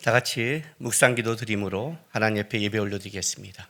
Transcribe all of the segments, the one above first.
다 같이 묵상기도 드림으로 하나님 옆에 예배 올려드리겠습니다.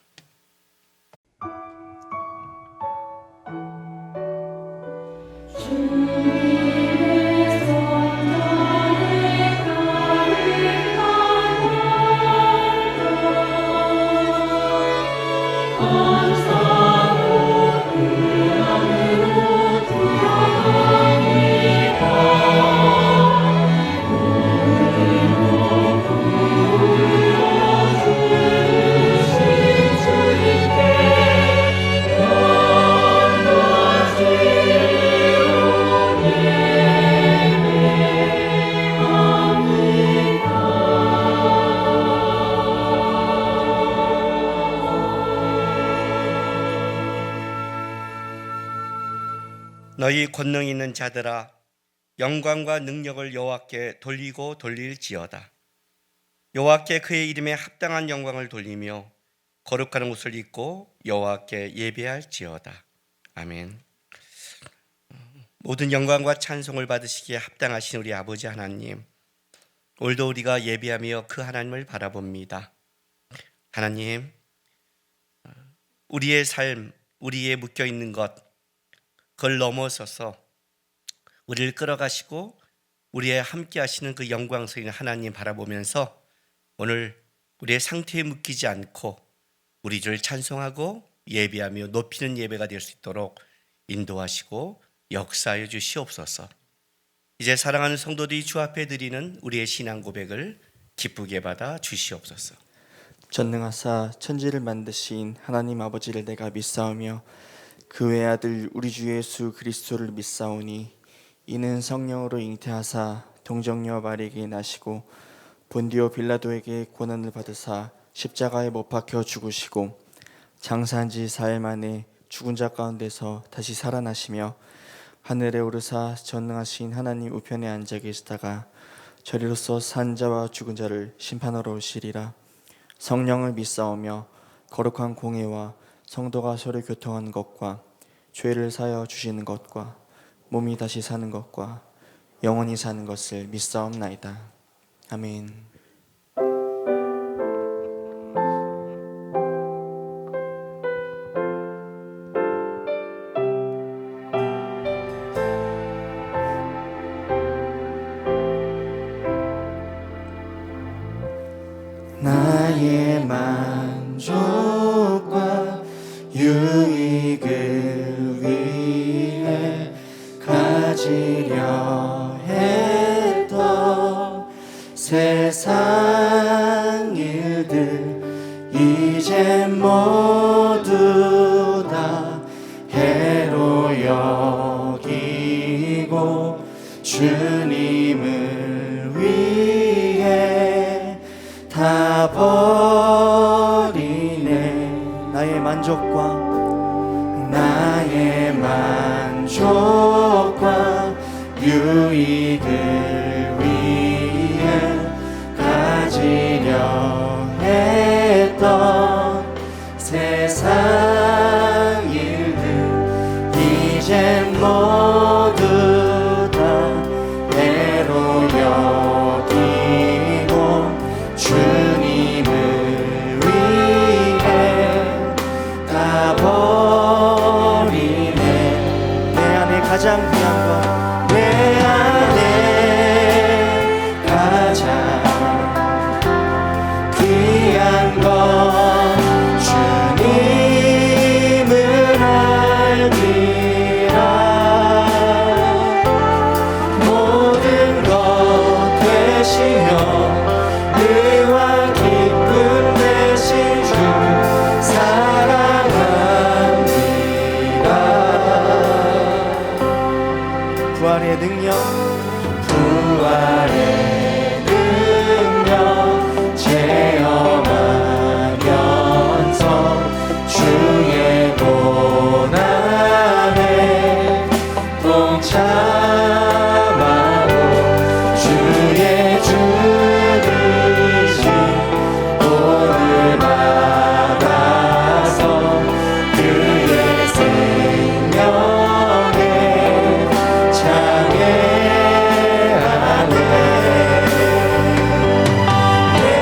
너희 권능 있는 자들아, 영광과 능력을 여호와께 돌리고 돌릴지어다. 여호와께 그의 이름에 합당한 영광을 돌리며 거룩한 옷을 입고 여호와께 예배할지어다. 아멘. 모든 영광과 찬송을 받으시기에 합당하신 우리 아버지 하나님, 오늘도 우리가 예배하며 그 하나님을 바라봅니다. 하나님, 우리의 삶, 우리의 묶여있는 것, 그걸 넘어서서 우리를 끌어가시고 우리의 함께 하시는 그 영광스러운 하나님 바라보면서 오늘 우리의 상태에 묶이지 않고 우리 주를 찬송하고 예배하며 높이는 예배가 될 수 있도록 인도하시고 역사하여 주시옵소서. 이제 사랑하는 성도들이 주 앞에 드리는 우리의 신앙 고백을 기쁘게 받아 주시옵소서. 전능하사 천지를 만드신 하나님 아버지를 내가 믿사오며 그 외아들 우리 주 예수 그리스도를 믿사오니 이는 성령으로 잉태하사 동정녀 마리에게 나시고 본디오 빌라도에게 고난을 받으사 십자가에 못 박혀 죽으시고 장사한 지 4일 만에 죽은 자 가운데서 다시 살아나시며 하늘에 오르사 전능하신 하나님 우편에 앉아 계시다가 저리로서 산 자와 죽은 자를 심판하러 오시리라. 성령을 믿사오며 거룩한 공회와 성도가 서로 교통하는 것과 죄를 사여 주시는 것과 몸이 다시 사는 것과 영원히 사는 것을 믿사옵나이다. 아멘. 나의 만족과 유익을 위해 가지려 했던 세상 일들 이제 모두 다 해로 여기고 주님을 위해 다 버리네. 나의 만족과 유익을 위해 가지려 했던 세상 일들 이제 모두 다 해로 여기고 주님을 위해 다 버리네. 내 안에 가장 귀한 것, 내 안에 가장 귀한 것 주님을 알기라. 모든 것 되시며 의와 기쁨 되신 주 사랑합니다. 부활의 능력 체험하면서 주의 고난에 동참하고 주의 주듯이 오늘 받아서 그의 생명에 장애하네. 내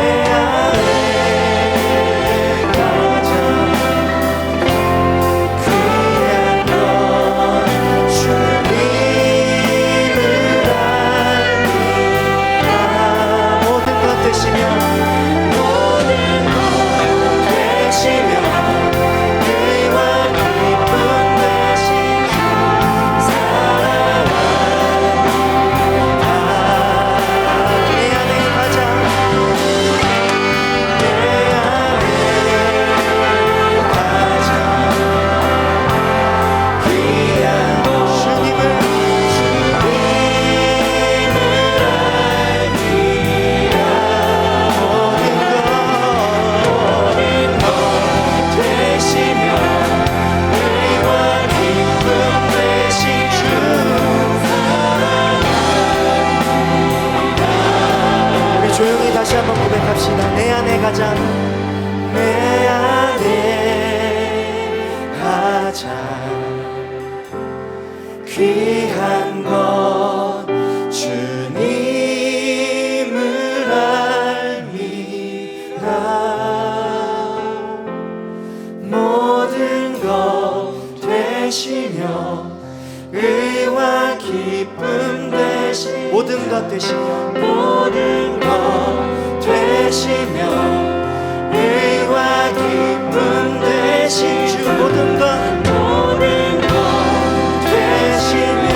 귀한 것 주님을 알미라. 모든 것 되시며 의와 기쁨 되시며 모든 것 되시며 모든 것 되시며 의와 기쁨 되신 주 모든 것 되시며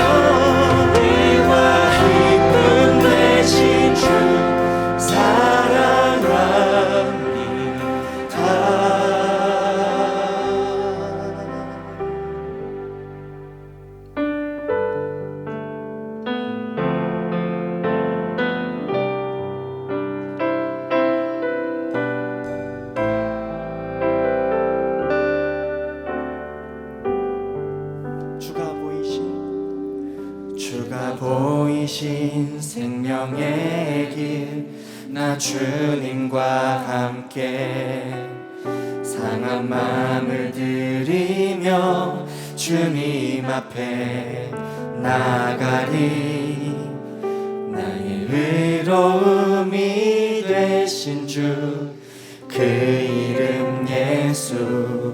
의와 기쁨 되신 주 사랑합니다. 주가 보이신 생명의 길, 나 주님과 함께 상한 마음을 들이며 주님 앞에 나가리. 나의 의로움이 되신 주, 그 이름 예수.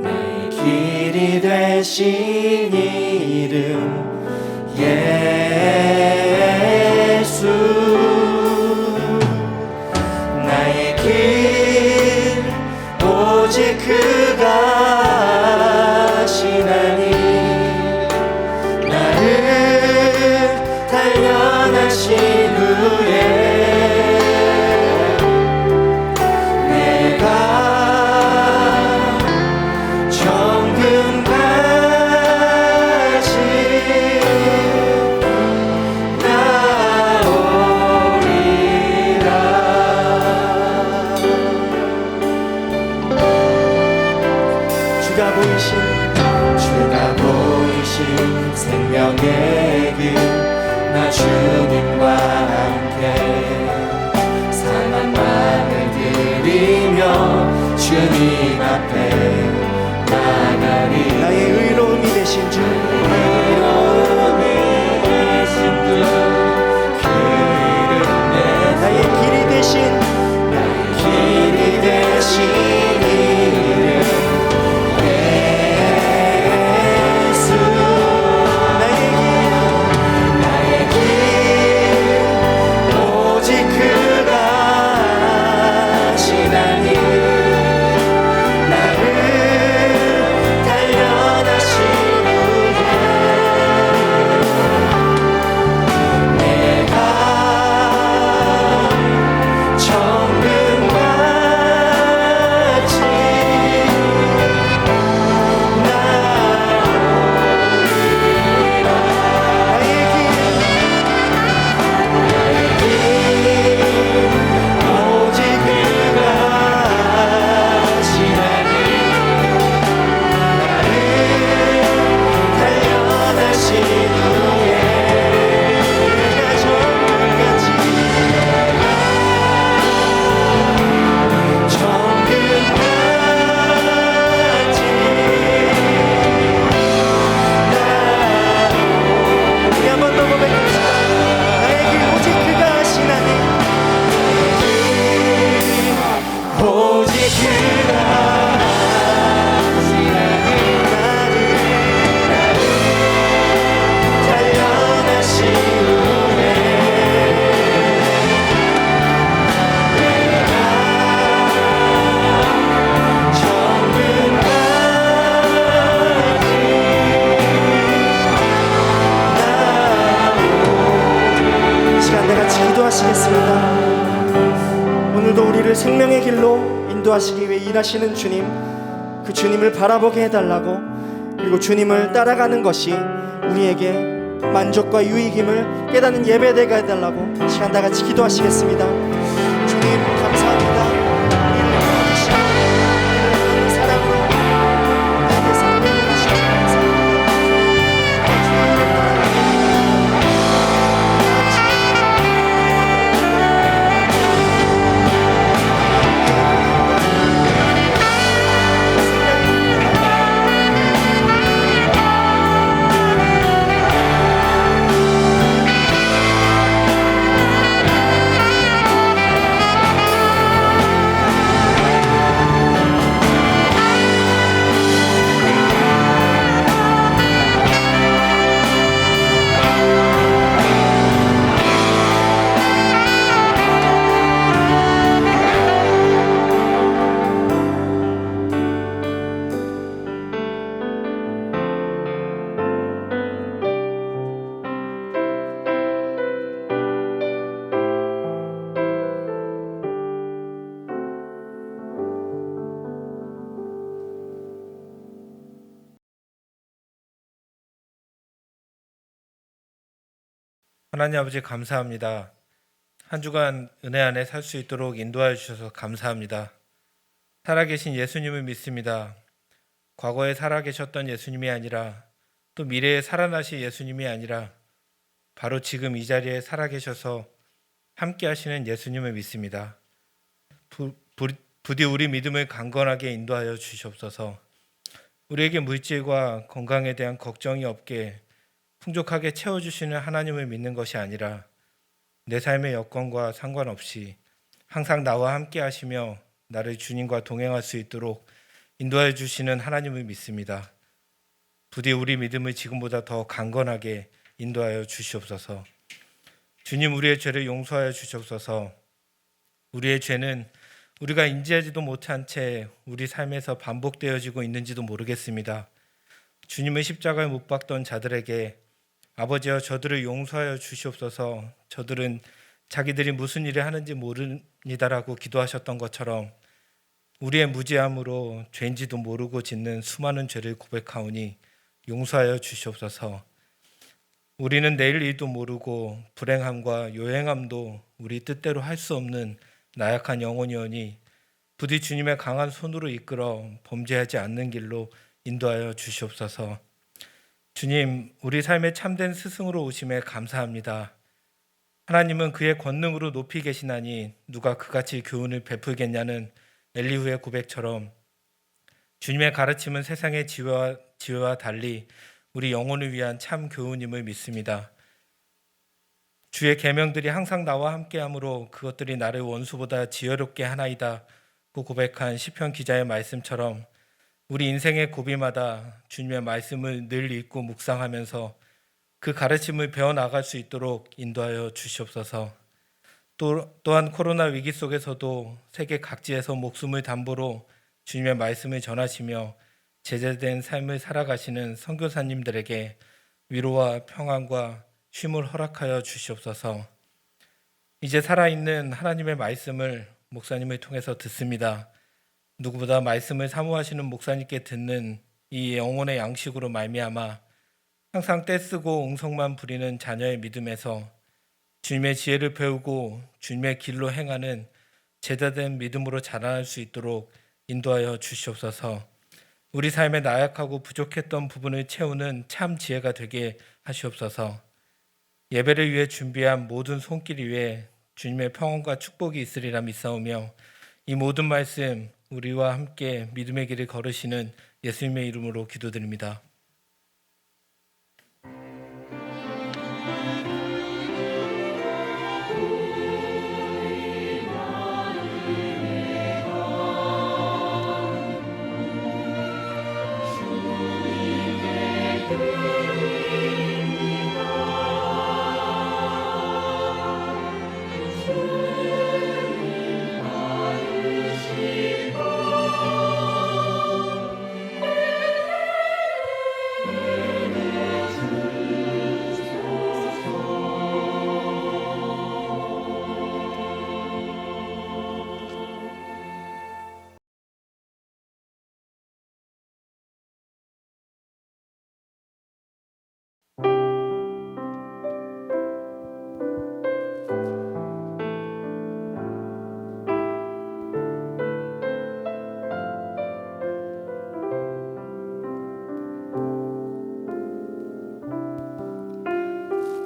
나의 길이 되신 이름 예수. 나의 길 오직 그가 하시나니. 나를 단련하신 후에 내가 정금같이 주가 보이신 생명의 길, 나 주님과 함께 상한 마음을 들이며 주님 앞에 나가리. 나의 의로움이 되신 주, 의로움이 되신 주, 그 이름 나의 길이 되신, 나의 길이 되신 이름 오늘도 우리를 생명의 길로 인도하시기 위해 일하시는 주님, 그 주님을 바라보게 해달라고, 그리고 주님을 따라가는 것이 우리에게 만족과 유익임을 깨닫는 예배되게 해달라고 시간 다 같이 기도하시겠습니다. 주님 감사합니다. 우리를 도와주시고 우리를 사랑으로 나에게 사랑해 주시고 감사합니다. 하나님 아버지 감사합니다. 한 주간 은혜 안에 살 수 있도록 인도하여 주셔서 감사합니다. 살아계신 예수님을 믿습니다. 과거에 살아계셨던 예수님이 아니라 또 미래에 살아나실 예수님이 아니라 바로 지금 이 자리에 살아계셔서 함께 하시는 예수님을 믿습니다. 부디 우리 믿음을 강건하게 인도하여 주시옵소서. 우리에게 물질과 건강에 대한 걱정이 없게 풍족하게 채워주시는 하나님을 믿는 것이 아니라 내 삶의 여건과 상관없이 항상 나와 함께 하시며 나를 주님과 동행할 수 있도록 인도해 주시는 하나님을 믿습니다. 부디 우리 믿음을 지금보다 더 강건하게 인도하여 주시옵소서. 주님, 우리의 죄를 용서하여 주시옵소서. 우리의 죄는 우리가 인지하지도 못한 채 우리 삶에서 반복되어지고 있는지도 모르겠습니다. 주님의 십자가에 못 박던 자들에게 아버지여 저들을 용서하여 주시옵소서. 저들은 자기들이 무슨 일을 하는지 모릅니다라고 기도하셨던 것처럼 우리의 무지함으로 죄인지도 모르고 짓는 수많은 죄를 고백하오니 용서하여 주시옵소서. 우리는 내일 일도 모르고 불행함과 요행함도 우리 뜻대로 할 수 없는 나약한 영혼이오니 부디 주님의 강한 손으로 이끌어 범죄하지 않는 길로 인도하여 주시옵소서. 주님, 우리 삶의 참된 스승으로 오심에 감사합니다. 하나님은 그의 권능으로 높이 계시나니 누가 그같이 교훈을 베풀겠냐는 엘리후의 고백처럼 주님의 가르침은 세상의 지혜와 달리 우리 영혼을 위한 참 교훈임을 믿습니다. 주의 계명들이 항상 나와 함께하므로 그것들이 나를 원수보다 지혜롭게 하나이다 고 고백한 시편 기자의 말씀처럼 우리 인생의 고비마다 주님의 말씀을 늘 읽고 묵상하면서 그 가르침을 배워나갈 수 있도록 인도하여 주시옵소서. 또한 코로나 위기 속에서도 세계 각지에서 목숨을 담보로 주님의 말씀을 전하시며 제재된 삶을 살아가시는 선교사님들에게 위로와 평안과 쉼을 허락하여 주시옵소서. 이제 살아있는 하나님의 말씀을 목사님을 통해서 듣습니다. 누구보다 말씀을 사모하시는 목사님께 듣는 이 영혼의 양식으로 말미암아 항상 떼쓰고 웅성만 부리는 자녀의 믿음에서 주님의 지혜를 배우고 주님의 길로 행하는 제자된 믿음으로 자라날 수 있도록 인도하여 주시옵소서. 우리 삶에 나약하고 부족했던 부분을 채우는 참 지혜가 되게 하시옵소서. 예배를 위해 준비한 모든 손길 위에 주님의 평안과 축복이 있으리라 믿사오며 이 모든 말씀 우리와 함께 믿음의 길을 걸으시는 예수님의 이름으로 기도드립니다.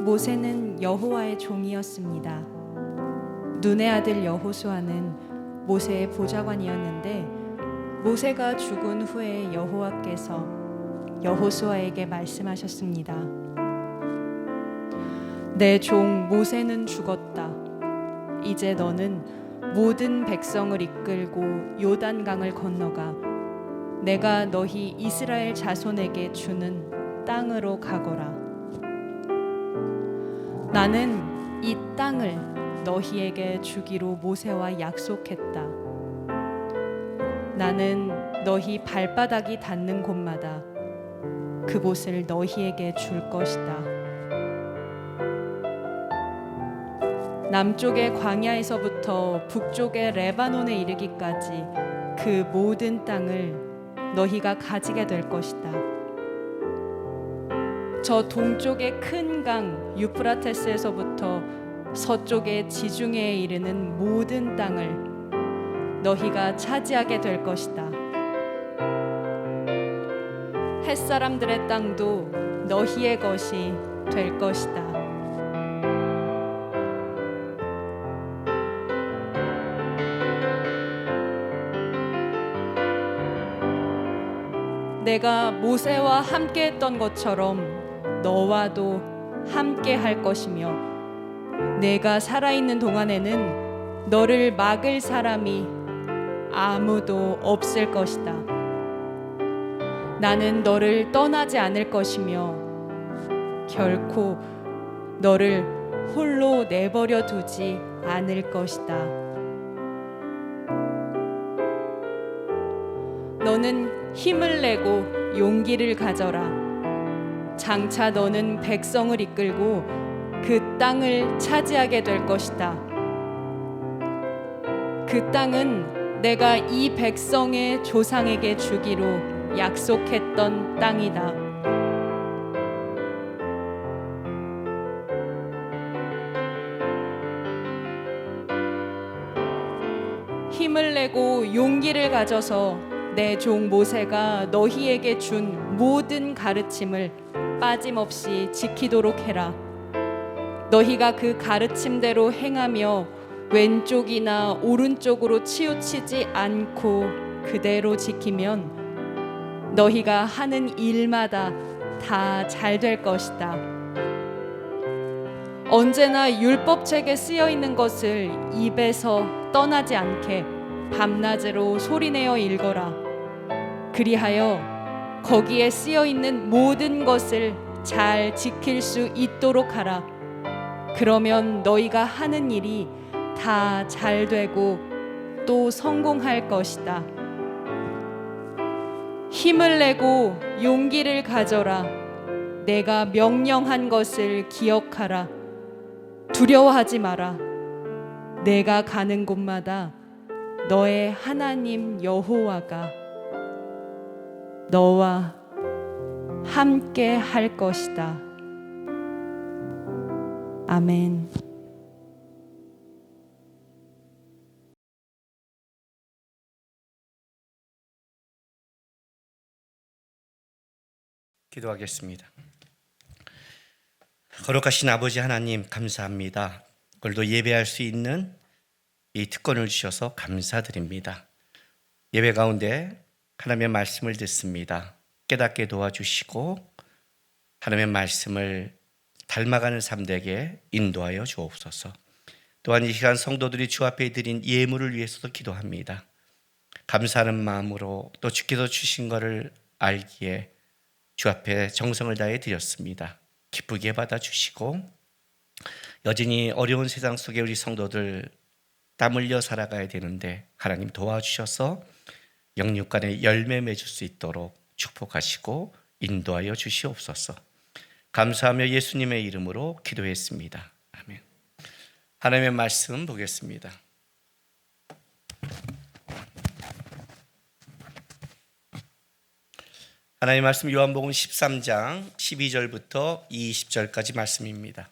모세는 여호와의 종이었습니다. 눈의 아들 여호수아는 모세의 보좌관이었는데 모세가 죽은 후에 여호와께서 여호수아에게 말씀하셨습니다. 내 종 모세는 죽었다. 이제 너는 모든 백성을 이끌고 요단강을 건너가 내가 너희 이스라엘 자손에게 주는 땅으로 가거라. 나는 이 땅을 너희에게 주기로 모세와 약속했다. 나는 너희 발바닥이 닿는 곳마다 그곳을 너희에게 줄 것이다. 남쪽의 광야에서부터 북쪽의 레바논에 이르기까지 그 모든 땅을 너희가 가지게 될 것이다. 저 동쪽의 큰 강 유프라테스에서부터 서쪽의 지중해에 이르는 모든 땅을 너희가 차지하게 될 것이다. 햇사람들의 땅도 너희의 것이 될 것이다. 내가 모세와 함께 했던 것처럼 너와도 함께 할 것이며 내가 살아있는 동안에는 너를 막을 사람이 아무도 없을 것이다. 나는 너를 떠나지 않을 것이며 결코 너를 홀로 내버려 두지 않을 것이다. 너는 힘을 내고 용기를 가져라. 장차 너는 백성을 이끌고 그 땅을 차지하게 될 것이다. 그 땅은 내가 이 백성의 조상에게 주기로 약속했던 땅이다. 힘을 내고 용기를 가져서 내 종 모세가 너희에게 준 모든 가르침을 빠짐없이 지키도록 해라. 너희가 그 가르침대로 행하며 왼쪽이나 오른쪽으로 치우치지 않고 그대로 지키면 너희가 하는 일마다 다 잘 될 것이다. 언제나 율법책에 쓰여 있는 것을 입에서 떠나지 않게 밤낮으로 소리내어 읽어라. 그리하여 거기에 쓰여 있는 모든 것을 잘 지킬 수 있도록 하라. 그러면 너희가 하는 일이 다 잘 되고 또 성공할 것이다. 힘을 내고 용기를 가져라. 내가 명령한 것을 기억하라. 두려워하지 마라. 내가 가는 곳마다 너의 하나님 여호와가 너와 함께 할 것이다. 아멘. 기도하겠습니다. 거룩하신 아버지 하나님 감사합니다. 오늘도 예배할 수 있는 이 특권을 주셔서 감사드립니다. 예배 가운데 하나님의 말씀을 듣습니다. 깨닫게 도와주시고 하나님의 말씀을 닮아가는 삶 되게 인도하여 주옵소서. 또한 이 시간 성도들이 주 앞에 드린 예물을 위해서도 기도합니다. 감사하는 마음으로 또 주께서 주신 것을 알기에 주 앞에 정성을 다해 드렸습니다. 기쁘게 받아주시고 여전히 어려운 세상 속에 우리 성도들 땀 흘려 살아가야 되는데 하나님 도와주셔서 영육 간에 열매 맺을 수 있도록 축복하시고 인도하여 주시옵소서. 감사하며 예수님의 이름으로 기도했습니다. 아멘. 하나님의 말씀 보겠습니다. 하나님의 말씀 요한복음 13장 12절부터 20절까지 말씀입니다.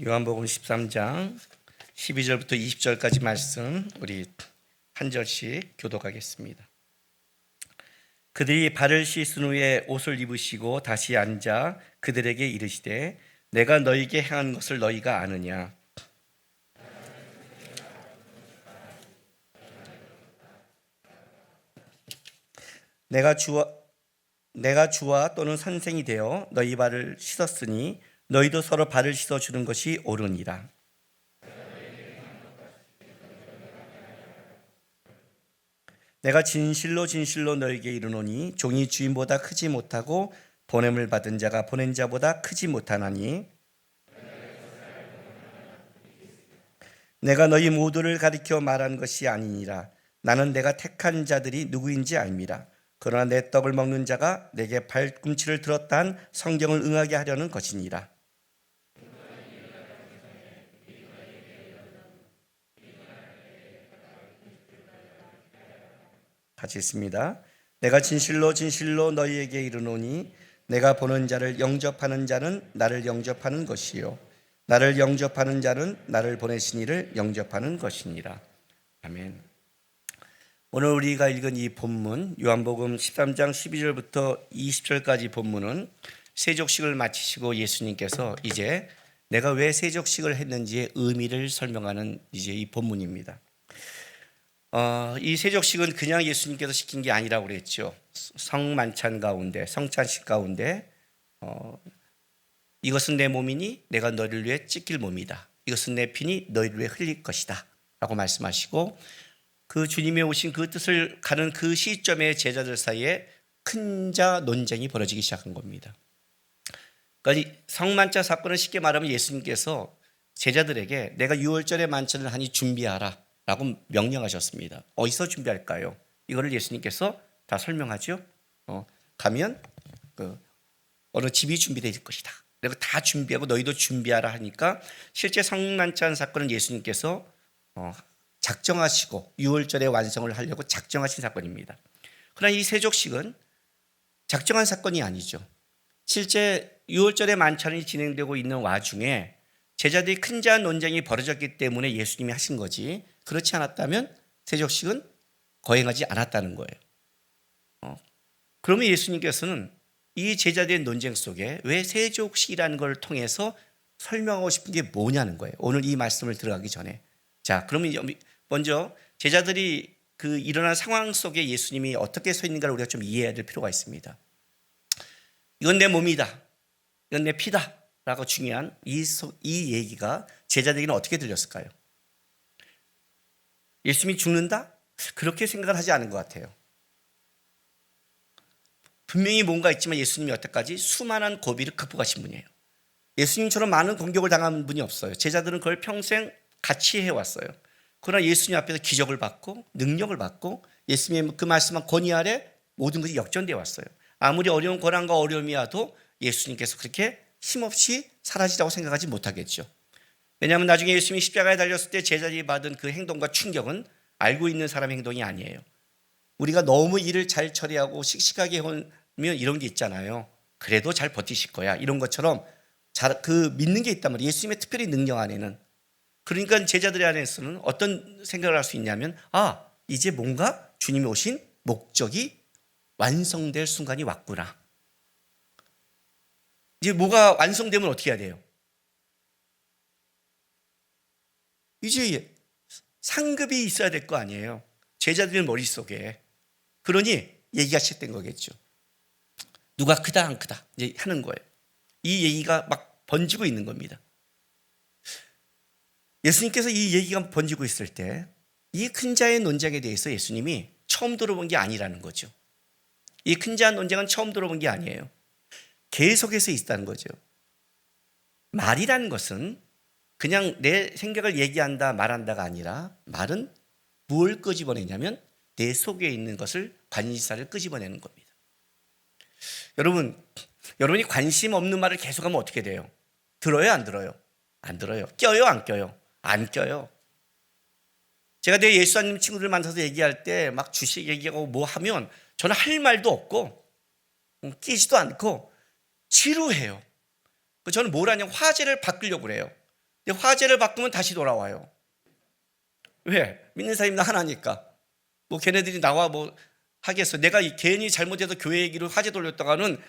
요한복음 13장 12절부터 20절까지 말씀 우리 한 절씩 교독하겠습니다. 그들이 발을 씻은 후에 옷을 입으시고 다시 앉아 그들에게 이르시되 내가 너희에게 행한 것을 너희가 아느냐? 내가 주와 또는 선생이 되어 너희 발을 씻었으니 너희도 서로 발을 씻어주는 것이 옳으니라. 내가 진실로 진실로 너희에게 이르노니 종이 주인보다 크지 못하고 보냄을 받은 자가 보낸 자보다 크지 못하나니 내가 너희 모두를 가리켜 말한 것이 아니니라. 나는 내가 택한 자들이 누구인지 알미라. 그러나 내 떡을 먹는 자가 내게 발꿈치를 들었다 한 성경을 응하게 하려는 것이니라. 같이 있습니다. 내가 진실로 진실로 너희에게 이르노니 내가 보는 자를 영접하는 자는 나를 영접하는 것이요 나를 영접하는 자는 나를 보내신 이를 영접하는 것이니라. 아멘. 오늘 우리가 읽은 이 본문 요한복음 13장 12절부터 20절까지 본문은 세족식을 마치시고 예수님께서 이제 내가 왜 세족식을 했는지의 의미를 설명하는 이제 이 본문입니다. 이 세족식은 그냥 예수님께서 시킨 게 아니라고 그랬죠. 성만찬 가운데, 성찬식 가운데 이것은 내 몸이니 내가 너희를 위해 찢길 몸이다. 이것은 내 피니 너희를 위해 흘릴 것이다. 라고 말씀하시고 그 주님의 오신 그 뜻을 가는 그 시점에 제자들 사이에 큰 자 논쟁이 벌어지기 시작한 겁니다. 그러니까 성만찬 사건을 쉽게 말하면 예수님께서 제자들에게 내가 유월절에 만찬을 하니 준비하라 라고 명령하셨습니다. 어디서 준비할까요? 이거를 예수님께서 다 설명하죠. 가면 어느 집이 준비되어 것이다. 내가 다 준비하고 너희도 준비하라 하니까 실제 성만찬 사건은 예수님께서 작정하시고 유월절에 완성을 하려고 작정하신 사건입니다. 그러나 이 세족식은 작정한 사건이 아니죠. 실제 유월절에 만찬이 진행되고 있는 와중에 제자들이 큰 자 논쟁이 벌어졌기 때문에 예수님이 하신 거지, 그렇지 않았다면 세족식은 거행하지 않았다는 거예요. 그러면 예수님께서는 이 제자들의 논쟁 속에 왜 세족식이라는 걸 통해서 설명하고 싶은 게 뭐냐는 거예요. 오늘 이 말씀을 들어가기 전에. 자, 그러면 먼저 제자들이 그 일어난 상황 속에 예수님이 어떻게 서 있는가를 우리가 좀 이해해야 될 필요가 있습니다. 이건 내 몸이다, 이건 내 피다 라고 중요한 이 얘기가 제자들에게는 어떻게 들렸을까요? 예수님이 죽는다? 그렇게 생각을 하지 않은 것 같아요. 분명히 뭔가 있지만 예수님이 여태까지 수많은 고비를 극복하신 분이에요. 예수님처럼 많은 공격을 당한 분이 없어요. 제자들은 그걸 평생 같이 해왔어요. 그러나 예수님 앞에서 기적을 받고 능력을 받고 예수님의 그 말씀한 권위 아래 모든 것이 역전되어 왔어요. 아무리 어려운 고난과 어려움이 와도 예수님께서 그렇게 힘없이 사라지라고 생각하지 못하겠죠. 왜냐하면 나중에 예수님이 십자가에 달렸을 때 제자들이 받은 그 행동과 충격은 알고 있는 사람의 행동이 아니에요. 우리가 너무 일을 잘 처리하고 씩씩하게 하면 이런 게 있잖아요. 그래도 잘 버티실 거야, 이런 것처럼 그 믿는 게 있단 말이에요. 예수님의 특별히 능력 안에는. 그러니까 제자들의 안에서는 어떤 생각을 할 수 있냐면, 이제 뭔가 주님이 오신 목적이 완성될 순간이 왔구나. 이제 뭐가 완성되면 어떻게 해야 돼요? 이제 상급이 있어야 될 거 아니에요. 제자들 머릿속에. 그러니 얘기가 시작된 거겠죠. 누가 크다 안 크다 이제 하는 거예요. 이 얘기가 막 번지고 있는 겁니다. 예수님께서 이 얘기가 번지고 있을 때 이 큰 자의 논쟁에 대해서 예수님이 처음 들어본 게 아니라는 거죠. 이 큰 자 논쟁은 처음 들어본 게 아니에요. 계속해서 있다는 거죠. 말이라는 것은 그냥 내 생각을 얘기한다 말한다가 아니라, 말은 뭘 끄집어내냐면 내 속에 있는 것을, 관심사를 끄집어내는 겁니다. 여러분이 관심 없는 말을 계속하면 어떻게 돼요? 들어요 안 들어요? 안 들어요. 껴요 안 껴요? 안 껴요. 제가 내 예수님 친구들 만나서 얘기할 때 막 주식 얘기하고 뭐 하면 저는 할 말도 없고 끼지도 않고 지루해요. 저는 뭘 하냐면 화제를 바꾸려고 그래요. 근데 화제를 바꾸면 다시 돌아와요. 왜? 믿는 사람이 나 하나니까. 뭐 걔네들이 나와 뭐 하겠어. 내가 괜히 잘못해서 교회 얘기를 화제 돌렸다가는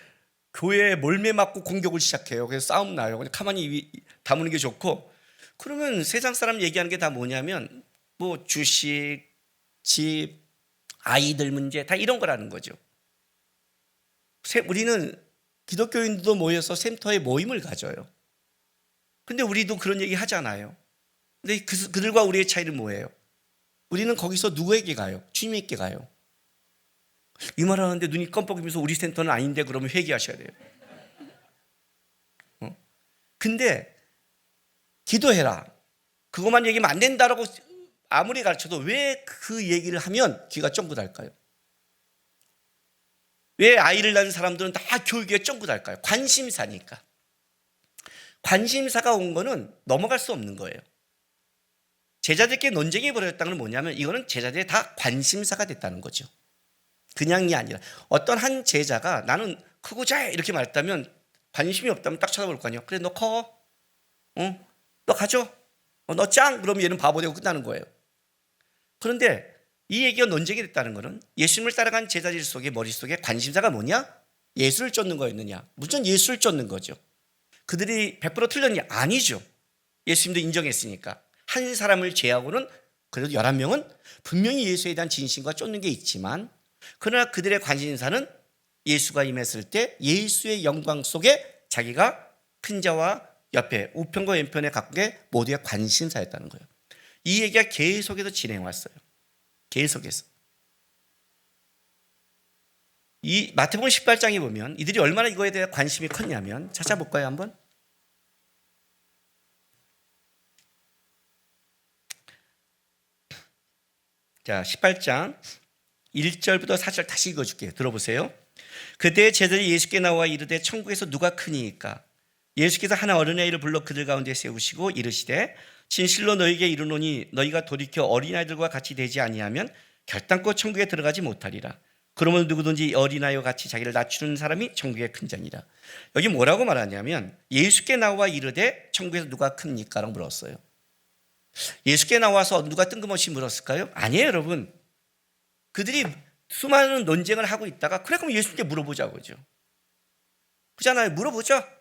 교회에 몰매 맞고 공격을 시작해요. 그래서 싸움 나요. 그냥 가만히 다무는 게 좋고. 그러면 세상 사람 얘기하는 게 다 뭐냐면 뭐 주식, 집, 아이들 문제 다 이런 거라는 거죠. 우리는 기독교인들도 모여서 샘터에 모임을 가져요. 근데 우리도 그런 얘기 하잖아요. 근데 그들과 우리의 차이는 뭐예요? 우리는 거기서 누구에게 가요? 주님께 가요. 이 말 하는데 눈이 껌뻑이면서 우리 센터는 아닌데 그러면 회개하셔야 돼요. 근데 기도해라, 그것만 얘기하면 안 된다라고 아무리 가르쳐도 왜 그 얘기를 하면 귀가 쫑긋할까요? 왜 아이를 낳은 사람들은 다 교육에 쫑긋할까요? 관심사니까. 관심사가 온 거는 넘어갈 수 없는 거예요. 제자들끼리 논쟁이 벌어졌다는 건 뭐냐면 이거는 제자들의 다 관심사가 됐다는 거죠. 그냥이 아니라 어떤 한 제자가 나는 크고자 해 이렇게 말했다면 관심이 없다면 딱 쳐다볼 거 아니에요. 그래 너 커? 너 가져? 너 짱? 그러면 얘는 바보 되고 끝나는 거예요. 그런데 이 얘기가 논쟁이 됐다는 것은 예수님을 따라간 제자들 속에 머릿속에 관심사가 뭐냐? 예수를 쫓는 거였느냐? 무슨 예수를 쫓는 거죠. 그들이 100% 틀렸냐? 아니죠. 예수님도 인정했으니까. 한 사람을 제하고는 그래도 11명은 분명히 예수에 대한 진심과 쫓는 게 있지만 그러나 그들의 관심사는 예수가 임했을 때 예수의 영광 속에 자기가 큰 자와 옆에 우편과 왼편에 갖고 게 모두의 관심사였다는 거예요. 이 얘기가 계속해서 진행해 왔어요. 계속해서. 이 마태복음 18장에 보면 이들이 얼마나 이거에 대해 관심이 컸냐면 찾아볼까요 한번? 자 18장 1절부터 4절 다시 읽어줄게요. 들어보세요. 그때 제자들이 예수께 나와 이르되 천국에서 누가 크니이까? 예수께서 한 어린아이를 불러 그들 가운데 세우시고 이르시되 진실로 너희에게 이르노니 너희가 돌이켜 어린아이들과 같이 되지 아니하면 결단코 천국에 들어가지 못하리라. 그러면 누구든지 어린아이와 같이 자기를 낮추는 사람이 천국의 큰 자니라. 여기 뭐라고 말하냐면 예수께 나와 이르되 천국에서 누가 큽니까? 라고 물었어요. 예수께 나와서 누가 뜬금없이 물었을까요? 아니에요 여러분. 그들이 수많은 논쟁을 하고 있다가 그래 그럼 예수님께 물어보자고죠. 그렇잖아요. 물어보자.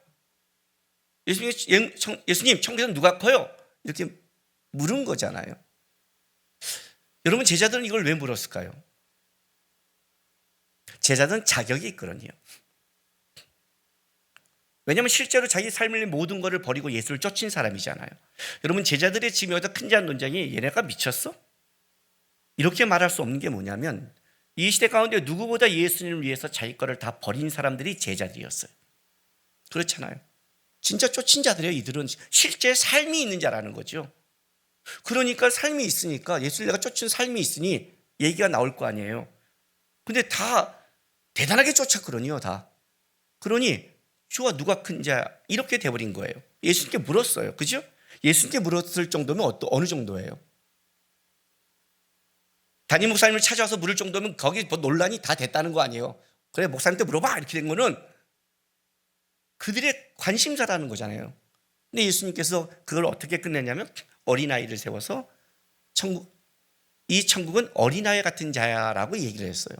예수님 천국에서 누가 커요? 이렇게 물은 거잖아요. 여러분 제자들은 이걸 왜 물었을까요? 제자들은 자격이 있거든요. 왜냐하면 실제로 자기 삶의 모든 것을 버리고 예수를 쫓은 사람이잖아요. 여러분 제자들의 지금 여기서 큰 잔 논쟁이 얘네가 미쳤어? 이렇게 말할 수 없는 게 뭐냐면 이 시대 가운데 누구보다 예수님을 위해서 자기 거를 다 버린 사람들이 제자들이었어요. 그렇잖아요. 진짜 쫓은 자들이에요. 이들은 실제 삶이 있는 자라는 거죠. 그러니까 삶이 있으니까 예수를 내가 쫓은 삶이 있으니 얘기가 나올 거 아니에요. 근데 다 대단하게 쫓았거든요. 다. 그러니 주와 누가 큰 자 이렇게 돼버린 거예요. 예수님께 물었어요. 그죠? 예수님께 물었을 정도면 어느 정도예요? 담임 목사님을 찾아와서 물을 정도면 거기 뭐 논란이 다 됐다는 거 아니에요. 그래 목사님한테 물어봐 이렇게 된 거는 그들의 관심사라는 거잖아요. 근데 예수님께서 그걸 어떻게 끝냈냐면 어린아이를 세워서 이 천국은 어린아이 같은 자야라고 얘기를 했어요.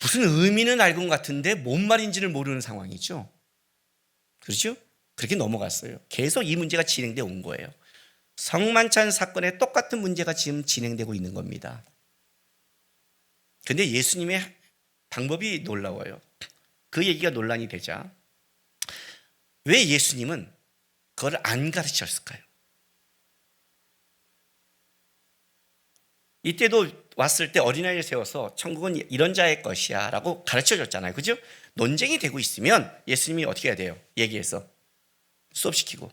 무슨 의미는 알고 것 같은데 뭔 말인지를 모르는 상황이죠. 그렇죠? 그렇게 넘어갔어요. 계속 이 문제가 진행되어 온 거예요. 성만찬 사건에 똑같은 문제가 지금 진행되고 있는 겁니다. 그런데 예수님의 방법이 놀라워요. 그 얘기가 논란이 되자 왜 예수님은 그걸 안 가르쳤을까요? 이때도 왔을 때 어린아이를 세워서 천국은 이런 자의 것이야 라고 가르쳐줬잖아요. 그죠? 논쟁이 되고 있으면 예수님이 어떻게 해야 돼요? 얘기해서 수업시키고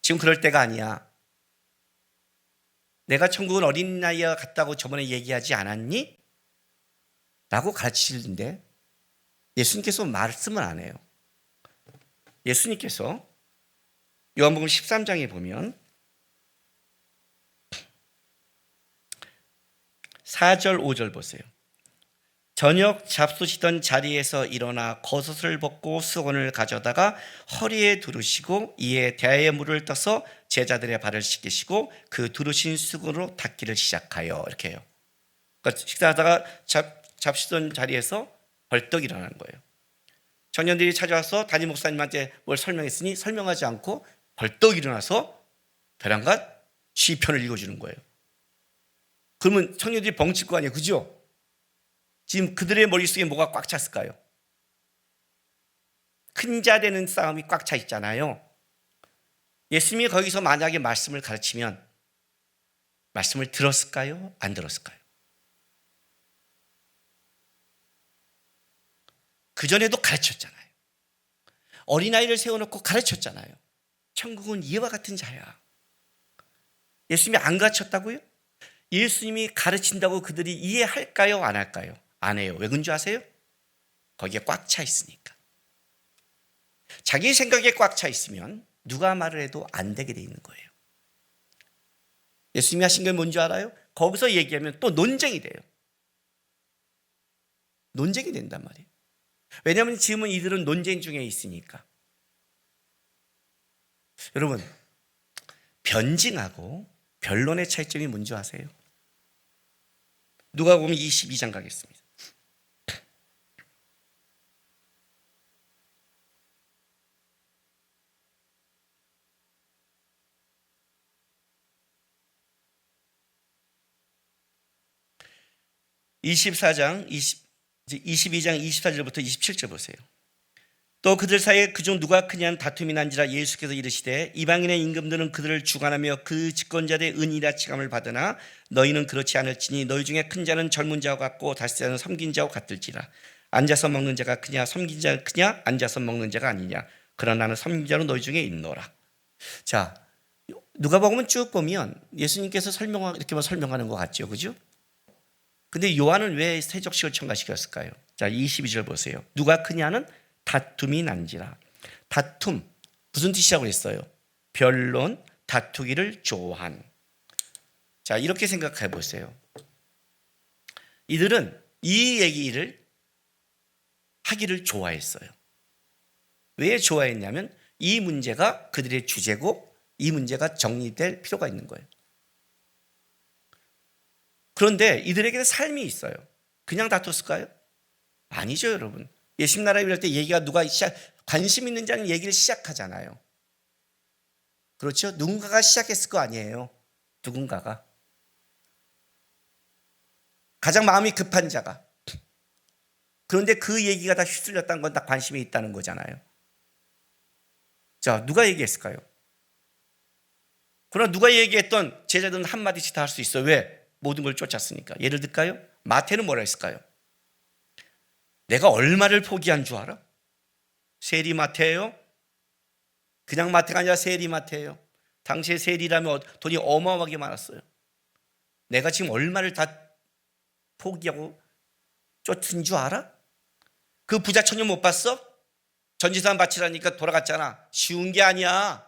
지금 그럴 때가 아니야. 내가 천국은 어린아이와 같다고 저번에 얘기하지 않았니? 라고 가르치시는데 예수님께서 말씀을 안 해요. 예수님께서 요한복음 13장에 보면 4절 5절 보세요. 저녁 잡수시던 자리에서 일어나 겉옷을 벗고 수건을 가져다가 허리에 두르시고 이에 대야의 물을 떠서 제자들의 발을 씻기시고 그 두르신 수건으로 닦기를 시작하여 이렇게 해요. 그러니까 식사하다가 잡수던 자리에서 벌떡 일어나는 거예요. 청년들이 찾아와서 담임 목사님한테 뭘 설명했으니 설명하지 않고 벌떡 일어나서 벼랑간 시편을 읽어주는 거예요. 그러면 청년들이 벙칠 거 아니에요. 그죠? 지금 그들의 머릿속에 뭐가 꽉 찼을까요? 큰 자 되는 싸움이 꽉 차 있잖아요. 예수님이 거기서 만약에 말씀을 가르치면 말씀을 들었을까요? 안 들었을까요? 그전에도 가르쳤잖아요. 어린아이를 세워놓고 가르쳤잖아요. 천국은 이와 같은 자야. 예수님이 안 가르쳤다고요? 예수님이 가르친다고 그들이 이해할까요? 안 할까요? 안 해요. 왜 그런지 아세요? 거기에 꽉 차 있으니까. 자기 생각에 꽉 차 있으면 누가 말을 해도 안 되게 돼 있는 거예요. 예수님이 하신 게 뭔지 알아요? 거기서 얘기하면 또 논쟁이 돼요. 논쟁이 된단 말이에요. 왜냐하면 지금은 이들은 논쟁 중에 있으니까. 여러분, 변증하고 변론의 차이점이 뭔지 아세요? 누가복음 22장 가겠습니다. (22장 24절부터 27절) 보세요. 또 그들 사이에 그중 누가 크냐는 다툼이 난지라 예수께서 이르시되 이방인의 임금들은 그들을 주관하며 그 집권자들의 은이라 칭함을 받으나 너희는 그렇지 않을지니 너희 중에 큰 자는 젊은 자와 같고 다시 자는 섬긴 자와 같을지라. 앉아서 먹는 자가 크냐 섬긴 자가 크냐 앉아서 먹는 자가 아니냐 그러나 나는 섬긴 자로 너희 중에 있노라. 자, 누가복음은 쭉 보면 예수님께서 이렇게 설명하는 것 같죠, 그죠? 근데 요한은 왜 세족식을 첨가시켰을까요? 자, 22절 보세요. 누가 크냐는 다툼이 난지라. 다툼 무슨 뜻이라고 그랬어요? 변론, 다투기를 좋아한. 자, 이렇게 생각해 보세요. 이들은 이 얘기를 하기를 좋아했어요. 왜 좋아했냐면 이 문제가 그들의 주제고 이 문제가 정리될 필요가 있는 거예요. 그런데 이들에게는 삶이 있어요. 그냥 다퉜을까요? 아니죠, 여러분. 예수님 나라에 이럴 때 얘기가 관심 있는 자는 얘기를 시작하잖아요. 그렇죠? 누군가가 시작했을 거 아니에요. 누군가가. 가장 마음이 급한 자가. 그런데 그 얘기가 다 휩쓸렸다는 건 다 관심이 있다는 거잖아요. 자, 누가 얘기했을까요? 그러나 누가 얘기했던 제자들은 한마디씩 다 할 수 있어요. 왜? 모든 걸 쫓았으니까. 예를 들까요? 마태는 뭐라 했을까요? 내가 얼마를 포기한 줄 알아? 세리 마태예요? 그냥 마태가 아니라 세리 마태예요. 당시에 세리라면 돈이 어마어마하게 많았어요. 내가 지금 얼마를 다 포기하고 쫓은 줄 알아? 그 부자 처녀 못 봤어? 전재산 바치라니까 돌아갔잖아. 쉬운 게 아니야.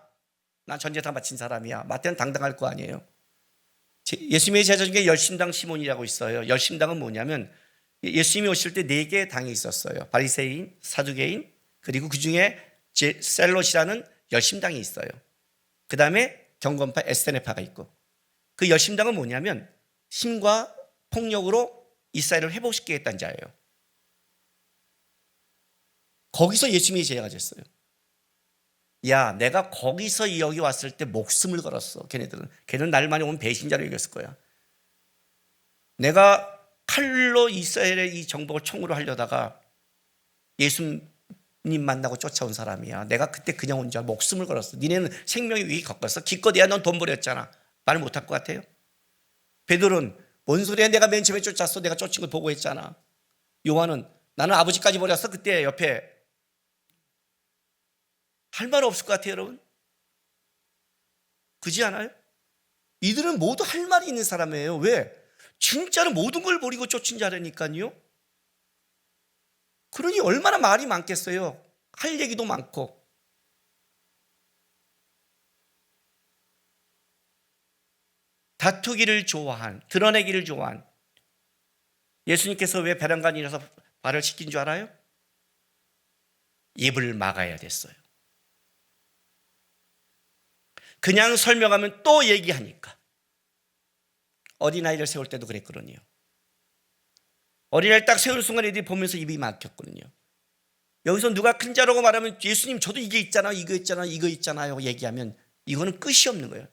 난 전재산 바친 사람이야. 마태는 당당할 거 아니에요. 예수님의 제자 중에 열심당 시몬이라고 있어요. 열심당은 뭐냐면 예수님이 오실 때 4개의 당이 있었어요. 바리새인, 사두개인, 그리고 그중에 셀롯이라는 열심당이 있어요. 그 다음에 경건파 에스테네파가 있고, 그 열심당은 뭐냐면 힘과 폭력으로 이스라엘을 회복시키겠다는 자예요. 거기서 예수님이 제자가 됐어요. 야, 내가 거기서 여기 왔을 때 목숨을 걸었어. 걔는 날 많이 오면 배신자로 여겼을 거야. 내가 칼로 이스라엘의 이 정복을 총으로 하려다가 예수님 만나고 쫓아온 사람이야. 내가 그때 그냥 온 줄 목숨을 걸었어. 니네는 생명의 위기 겪었어. 기껏해야 넌 돈 버렸잖아. 말 못할 것 같아요? 베드로는 뭔 소리야, 내가 맨 처음에 쫓았어. 내가 쫓은 걸 보고 했잖아. 요한은 나는 아버지까지 버렸어. 그때 옆에. 할 말 없을 것 같아요, 여러분. 그지 않아요? 이들은 모두 할 말이 있는 사람이에요. 왜? 진짜로 모든 걸 버리고 쫓은 자라니까요. 그러니 얼마나 말이 많겠어요. 할 얘기도 많고. 다투기를 좋아한, 드러내기를 좋아한. 예수님께서 왜 베란간에 일어서 말을 시킨 줄 알아요? 입을 막아야 됐어요. 그냥 설명하면 또 얘기하니까. 어린아이를 세울 때도 그랬거든요. 어린아이를 딱 세우는 순간 애들이 보면서 입이 막혔거든요. 여기서 누가 큰 자라고 말하면 예수님 저도 이게 있잖아요, 이거 있잖아요, 이거 있잖아요 얘기하면 이거는 끝이 없는 거예요.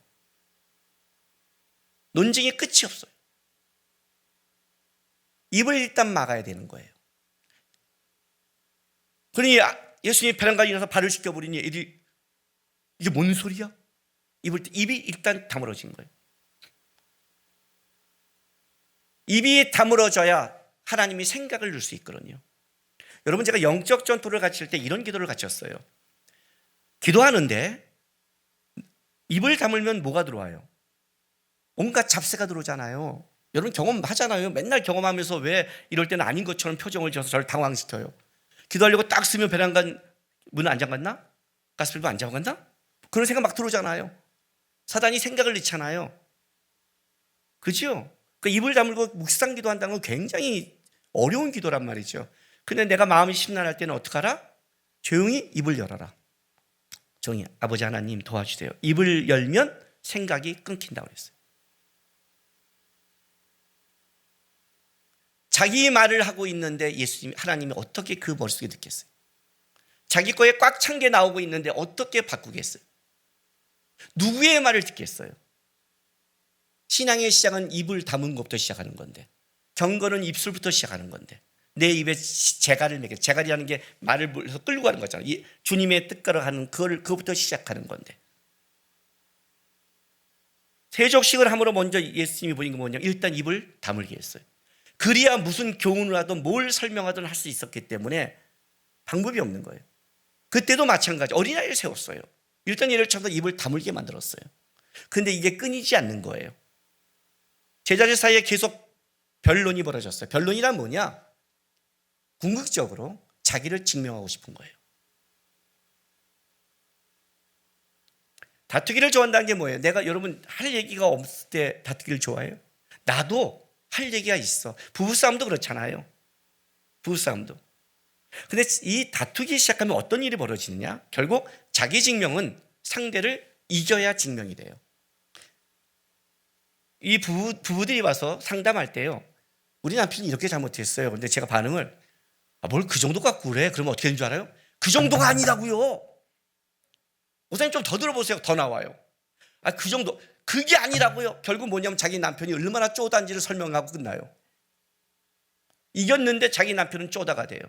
논쟁의 끝이 없어요. 입을 일단 막아야 되는 거예요. 그러니 예수님이 베란간에 일어나서 발을 씻겨버리니 애들이 이게 뭔 소리야? 입이 일단 다물어진 거예요. 입이 다물어져야 하나님이 생각을 줄 수 있거든요. 여러분, 제가 영적 전투를 갖출 때 이런 기도를 갖췄어요. 기도하는데 입을 다물면 뭐가 들어와요? 온갖 잡세가 들어오잖아요. 여러분 경험하잖아요. 맨날 경험하면서 왜 이럴 때는 아닌 것처럼 표정을 지어서 저를 당황시켜요. 기도하려고 딱 쓰면 베란간 문 안 잠갔나? 가스밸브 안 잠갔나? 그런 생각 막 들어오잖아요. 사단이 생각을 넣잖아요. 그죠? 그 입을 다물고 묵상기도 한다는 건 굉장히 어려운 기도란 말이죠. 근데 내가 마음이 심란할 때는 어떡하라? 조용히 입을 열어라. 조용히 아버지 하나님 도와주세요. 입을 열면 생각이 끊긴다고 그랬어요. 자기 말을 하고 있는데 예수님 하나님이 어떻게 그 머릿속에 넣겠어요? 자기 거에 꽉 찬 게 나오고 있는데 어떻게 바꾸겠어요? 누구의 말을 듣겠어요? 신앙의 시작은 입을 다문 것부터 시작하는 건데, 경건은 입술부터 시작하는 건데, 내 입에 재갈을 매겨. 재갈이라는 게 말을 물려서 끌고 가는 거잖아요. 주님의 뜻대로 하는 그거부터 시작하는 건데, 세족식을 함으로 먼저 예수님이 보인 건 뭐냐? 일단 입을 다물게 했어요. 그리야 무슨 교훈을 하든 뭘 설명하든 할 수 있었기 때문에 방법이 없는 거예요. 그때도 마찬가지 어린아이를 세웠어요. 일단 예를 들어서 입을 다물게 만들었어요. 근데 이게 끊이지 않는 거예요. 제자들 사이에 계속 변론이 벌어졌어요. 변론이란 뭐냐? 궁극적으로 자기를 증명하고 싶은 거예요. 다투기를 좋아한다는 게 뭐예요? 내가 여러분 할 얘기가 없을 때 다투기를 좋아해요? 나도 할 얘기가 있어. 부부싸움도 그렇잖아요. 부부싸움도. 근데 이 다투기 시작하면 어떤 일이 벌어지느냐? 결국 자기 증명은 상대를 이겨야 증명이 돼요. 이 부부들이 와서 상담할 때요, 우리 남편이 이렇게 잘못했어요. 근데 제가 반응을, 뭘 그 정도 갖고 그래? 그러면 어떻게 되는 줄 알아요? 그 정도가 아니라고요. 목사님 좀 더 들어보세요. 더 나와요. 그 정도, 그게 아니라고요. 결국 뭐냐면 자기 남편이 얼마나 쪼단지를 설명하고 끝나요. 이겼는데 자기 남편은 쪼다가 돼요.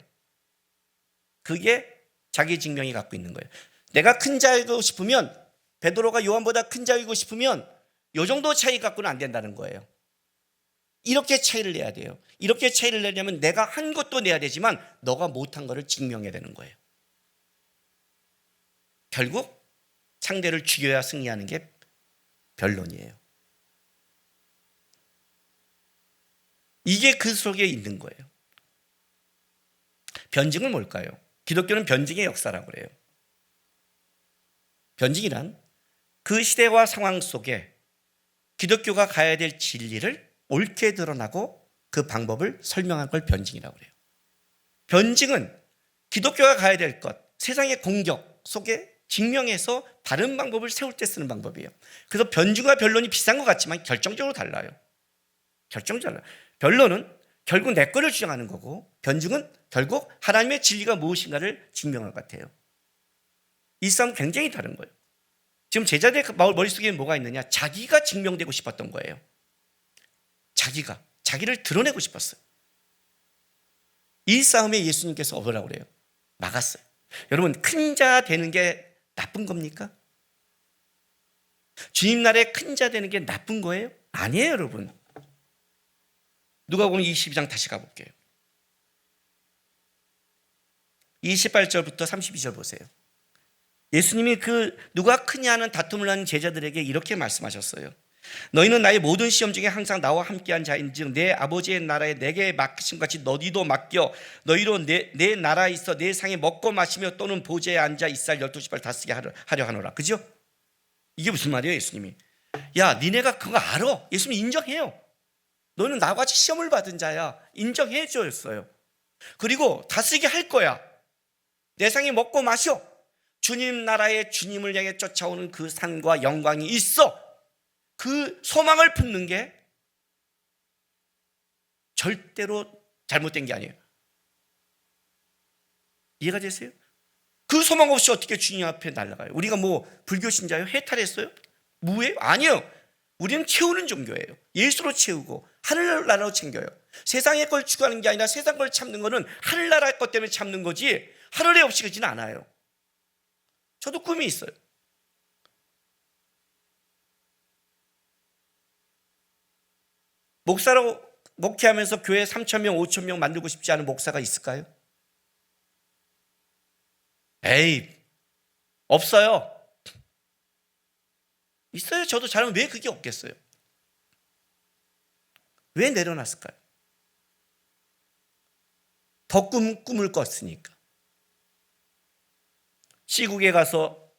그게 자기 증명이 갖고 있는 거예요. 내가 큰 자이고 싶으면, 베드로가 요한보다 큰 자이고 싶으면 이 정도 차이 갖고는 안 된다는 거예요. 이렇게 차이를 내야 돼요. 이렇게 차이를 내려면 내가 한 것도 내야 되지만 너가 못한 거를 증명해야 되는 거예요. 결국 상대를 죽여야 승리하는 게 변론이에요. 이게 그 속에 있는 거예요. 변증은 뭘까요? 기독교는 변증의 역사라고 그래요. 변증이란 그 시대와 상황 속에 기독교가 가야 될 진리를 옳게 드러나고 그 방법을 설명한 걸 변증이라고 그래요. 변증은 기독교가 가야 될 것, 세상의 공격 속에 증명해서 다른 방법을 세울 때 쓰는 방법이에요. 그래서 변증과 변론이 비슷한 것 같지만 결정적으로 달라요. 결정적으로 달라요. 변론은 결국 내 거를 주장하는 거고, 변증은 결국 하나님의 진리가 무엇인가를 증명할 것 같아요. 이 싸움 굉장히 다른 거예요. 지금 제자들의 머릿속에 뭐가 있느냐? 자기가 증명되고 싶었던 거예요. 자기를 드러내고 싶었어요. 이 싸움에 예수님께서 뭐라고 그래요? 막았어요. 여러분, 큰 자 되는 게 나쁜 겁니까? 주님 나라에 큰 자 되는 게 나쁜 거예요? 아니에요, 여러분. 누가복음 22장 다시 가볼게요. 28절부터 32절 보세요. 예수님이 그 누가 크냐 하는 다툼을 하는 제자들에게 이렇게 말씀하셨어요. 너희는 나의 모든 시험 중에 항상 나와 함께한 자인즉 내 아버지의 나라에 내게 맡기신 같이 너희도 맡겨 너희로 내 나라에 있어 내 상에 먹고 마시며 또는 보좌에 앉아 이쌀 12시발 다쓰게 하려 하노라. 그죠? 이게 무슨 말이에요? 예수님이 야 니네가 그거 알아. 예수님이 인정해요. 너는 나와 같이 시험을 받은 자야. 인정해 줬어요. 그리고 다스리게 할 거야. 내 상에 먹고 마셔. 주님 나라의 주님을 향해 쫓아오는 그 상과 영광이 있어. 그 소망을 품는 게 절대로 잘못된 게 아니에요. 이해가 되세요? 그 소망 없이 어떻게 주님 앞에 날아가요? 우리가 뭐 불교 신자요? 해탈했어요? 무예요? 아니요. 우리는 채우는 종교예요. 예수로 채우고 하늘나라로 챙겨요. 세상의 걸 추구하는 게 아니라 세상 걸 참는 거는 하늘나라 것 때문에 참는 거지 하늘에 없이 그러지는 않아요. 저도 꿈이 있어요. 목사로 목회하면서 교회 3,000명, 5,000명 만들고 싶지 않은 목사가 있을까요? 에이, 없어요. 있어요. 저도 잘하면 왜 그게 없겠어요? 왜 내려놨을까요? 더 꿈을 꿨으니까. 시국에 가서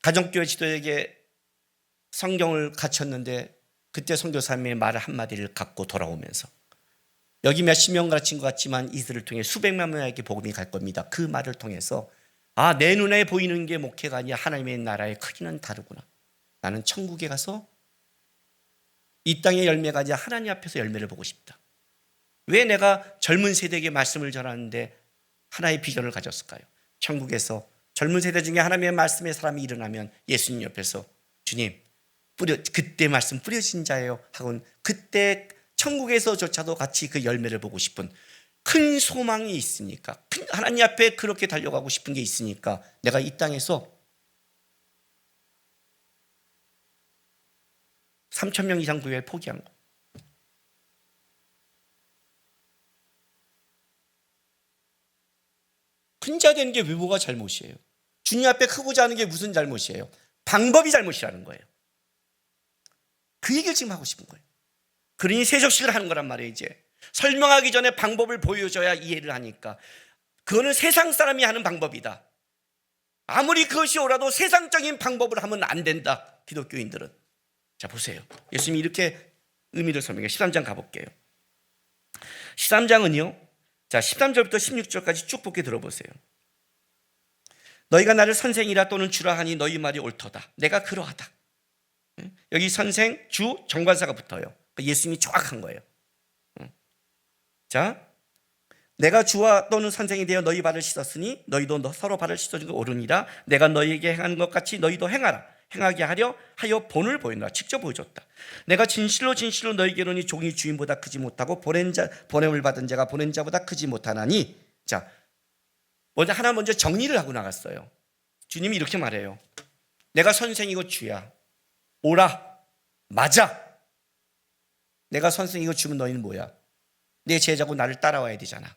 가정교회 지도에게 성경을 갖췄는데 그때 선교사님의 말 한마디를 갖고 돌아오면서 여기 몇십 명 가르친 것 같지만 이들을 통해 수백만 명에게 복음이 갈 겁니다. 그 말을 통해서 내 눈에 보이는 게 목회가 아니라 하나님의 나라의 크기는 다르구나. 나는 천국에 가서 이 땅의 열매가 아니라 하나님 앞에서 열매를 보고 싶다. 왜 내가 젊은 세대에게 말씀을 전하는데 하나의 비전을 가졌을까요? 천국에서 젊은 세대 중에 하나님의 말씀의 사람이 일어나면 예수님 옆에서 주님 그때 말씀 뿌려진 자예요 하고는 그때 천국에서조차도 같이 그 열매를 보고 싶은 큰 소망이 있으니까, 하나님 앞에 그렇게 달려가고 싶은 게 있으니까 내가 이 땅에서 3,000명 이상 교회를 포기한 거. 큰 자 되는 게 뭐가 잘못이에요? 주님 앞에 크고자 하는 게 무슨 잘못이에요? 방법이 잘못이라는 거예요. 그 얘기를 지금 하고 싶은 거예요. 그러니 세속식을 하는 거란 말이에요. 이제 설명하기 전에 방법을 보여줘야 이해를 하니까. 그거는 세상 사람이 하는 방법이다. 아무리 그것이 옳아도 세상적인 방법을 하면 안 된다. 기독교인들은. 자, 보세요. 예수님이 이렇게 의미를 설명해요. 13장 가볼게요. 13장은요, 자, 13절부터 16절까지 쭉 볼게 들어보세요. 너희가 나를 선생이라 또는 주라 하니 너희 말이 옳도다. 내가 그러하다. 여기 선생, 주, 정관사가 붙어요. 예수님이 정확한 거예요. 자, 내가 주와 또는 선생이 되어 너희 발을 씻었으니 너희도 서로 발을 씻어준 거 옳으니라. 내가 너희에게 행하는 것 같이 너희도 행하라. 행하게 하려 하여 본을 보이노라. 직접 보여줬다. 내가 진실로 진실로 너희에게로니 종이 주인보다 크지 못하고 보냄을 받은 자가 보낸 자보다 크지 못하나니. 자, 먼저 정리를 하고 나갔어요. 주님이 이렇게 말해요. 내가 선생이고 주야. 오라. 맞아. 내가 선생이고 주면 너희는 뭐야? 내 제자고 나를 따라와야 되잖아.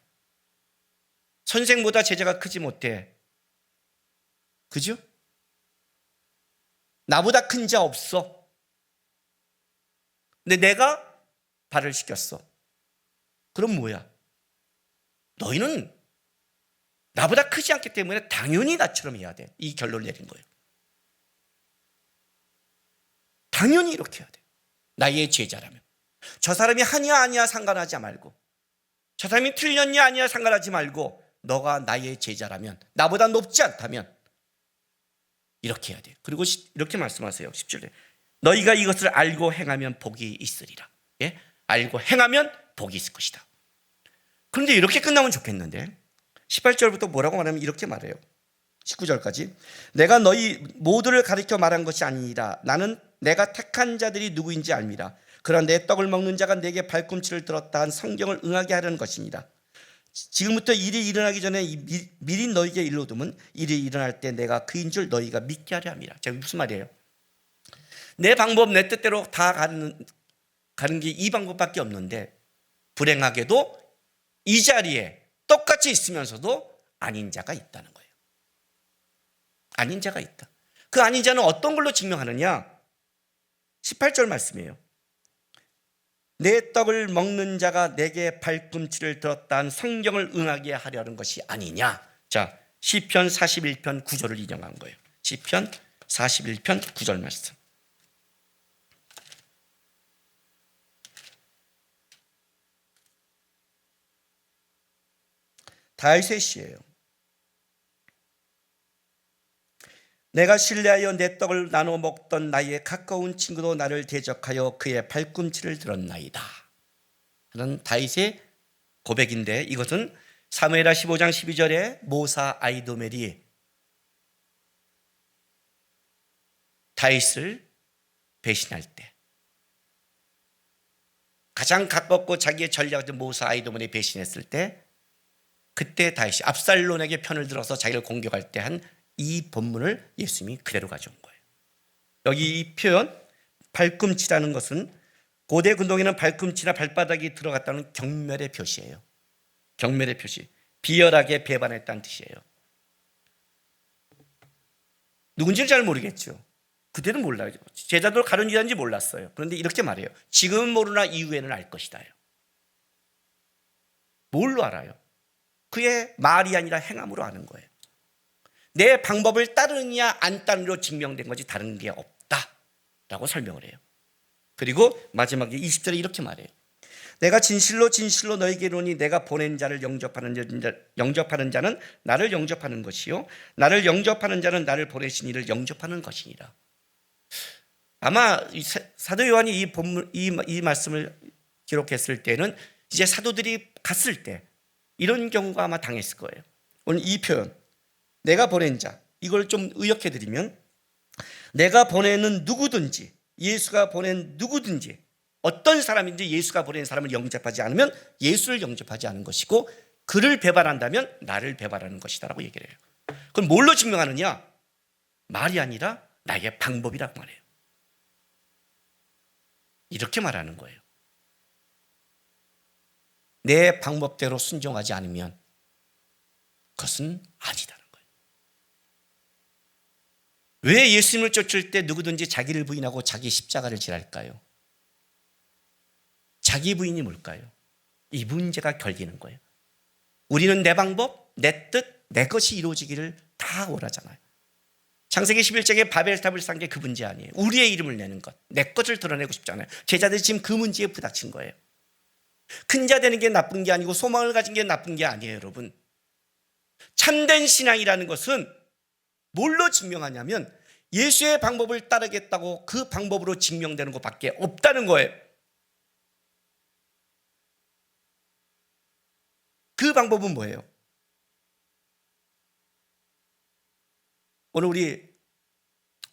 선생보다 제자가 크지 못해. 그죠? 나보다 큰 자 없어. 근데 내가 발을 씻겼어. 그럼 뭐야? 너희는 나보다 크지 않기 때문에 당연히 나처럼 해야 돼. 이 결론을 내린 거예요. 당연히 이렇게 해야 돼. 나의 제자라면. 저 사람이 하냐 아니야 상관하지 말고, 저 사람이 틀렸냐 아니야 상관하지 말고, 너가 나의 제자라면, 나보다 높지 않다면 이렇게 해야 돼. 그리고 이렇게 말씀하세요. 10절에 너희가 이것을 알고 행하면 복이 있으리라. 예? 알고 행하면 복이 있을 것이다. 그런데 이렇게 끝나면 좋겠는데 18절부터 뭐라고 말하면 이렇게 말해요. 19절까지 내가 너희 모두를 가르쳐 말한 것이 아니니라. 나는 내가 택한 자들이 누구인지 알미라. 그러나 내 떡을 먹는 자가 내게 발꿈치를 들었다 한 성경을 응하게 하려는 것이니라. 지금부터 일이 일어나기 전에 미리 너희에게 일러두면 일이 일어날 때 내가 그인 줄 너희가 믿게 하려 함이라. 자, 무슨 말이에요? 내 방법, 내 뜻대로 다 가는 게 이 방법밖에 없는데, 불행하게도 이 자리에 똑같이 있으면서도 아닌 자가 있다는 거예요. 아닌 자가 있다. 그 아닌 자는 어떤 걸로 증명하느냐? 18절 말씀이에요. 내 떡을 먹는 자가 내게 발꿈치를 들었다는 성경을 응하게 하려는 것이 아니냐. 자, 시편 41편 9절을 인용한 거예요. 시편 41편 9절 말씀. 다윗의 시예요. 내가 신뢰하여 내 떡을 나눠 먹던 나의 가까운 친구도 나를 대적하여 그의 발꿈치를 들었나이다 하는 다윗의 고백인데, 이것은 사무엘하 15장 12절에 모사 아히도멜이 다윗을 배신할 때, 가장 가깝고 자기의 전략을 모사 아히도멜이 배신했을 때, 그때 다윗이 압살롬에게 편을 들어서 자기를 공격할 때 한 이 본문을 예수님이 그대로 가져온 거예요. 여기 이 표현 발꿈치라는 것은 고대 군동에는 발꿈치나 발바닥이 들어갔다는 경멸의 표시예요. 경멸의 표시. 비열하게 배반했다는 뜻이에요. 누군지는 잘 모르겠죠. 그때는 몰라요. 제자들 가론지단지 몰랐어요. 그런데 이렇게 말해요. 지금은 모르나 이후에는 알 것이다. 뭘로 알아요? 그의 말이 아니라 행함으로 아는 거예요. 내 방법을 따르느냐 안 따르느냐로 증명된 거지 다른 게 없다라고 설명을 해요. 그리고 마지막에 20절에 이렇게 말해요. 내가 진실로 진실로 너에게 이르노니 내가 보낸 자를 영접하는 자는 나를 영접하는 것이요 나를 영접하는 자는 나를 보내신 이를 영접하는 것이니라. 아마 사도 요한이 이 말씀을 기록했을 때는 이제 사도들이 갔을 때 이런 경우가 아마 당했을 거예요. 오늘 이 표현 내가 보낸 자, 이걸 좀 의역해 드리면 내가 보내는 누구든지, 예수가 보낸 누구든지, 어떤 사람인지 예수가 보낸 사람을 영접하지 않으면 예수를 영접하지 않은 것이고, 그를 배반한다면 나를 배반하는 것이다라고 얘기를 해요. 그럼 뭘로 증명하느냐? 말이 아니라 나의 방법이라고 말해요. 이렇게 말하는 거예요. 내 방법대로 순종하지 않으면 그것은 아니다는 거예요. 왜 예수님을 쫓을 때 누구든지 자기를 부인하고 자기 십자가를 지랄까요? 자기 부인이 뭘까요? 이 문제가 결리는 거예요. 우리는 내 방법, 내 뜻, 내 것이 이루어지기를 다 원하잖아요. 창세기 11장에 바벨탑을 쌓은 게 그 문제 아니에요. 우리의 이름을 내는 것, 내 것을 드러내고 싶잖아요. 제자들이 지금 그 문제에 부닥친 거예요. 큰 자 되는 게 나쁜 게 아니고 소망을 가진 게 나쁜 게 아니에요, 여러분. 참된 신앙이라는 것은 뭘로 증명하냐면 예수의 방법을 따르겠다고 그 방법으로 증명되는 것밖에 없다는 거예요. 그 방법은 뭐예요? 오늘 우리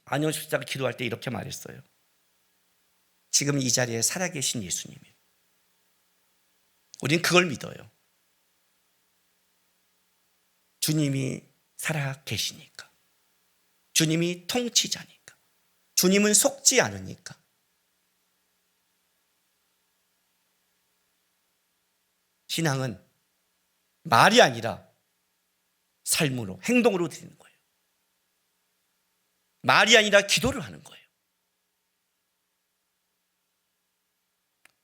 안녕 십자가 기도할 때 이렇게 말했어요. 지금 이 자리에 살아계신 예수님이에요. 우리는 그걸 믿어요. 주님이 살아계시니까, 주님이 통치자니까, 주님은 속지 않으니까. 신앙은 말이 아니라 삶으로, 행동으로 드리는 거예요. 말이 아니라 기도를 하는 거예요.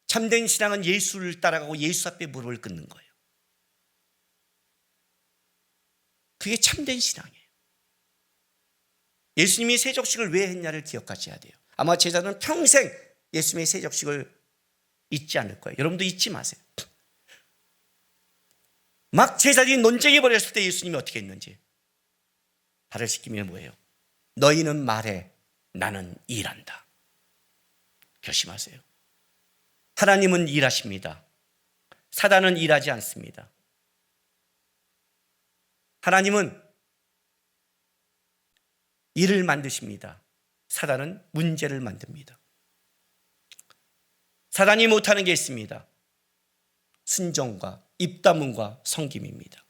참된 신앙은 예수를 따라가고 예수 앞에 무릎을 꿇는 거예요. 그게 참된 신앙이에요. 예수님이 세족식을 왜 했냐를 기억하셔야 돼요. 아마 제자들은 평생 예수님의 세족식을 잊지 않을 거예요. 여러분도 잊지 마세요. 막 제자들이 논쟁해 버렸을 때 예수님이 어떻게 했는지. 발을 씻기면 뭐예요? 너희는 말해, 나는 일한다. 결심하세요. 하나님은 일하십니다. 사단은 일하지 않습니다. 하나님은 일을 만드십니다. 사단은 문제를 만듭니다. 사단이 못하는 게 있습니다. 순종과 입다문과 섬김입니다.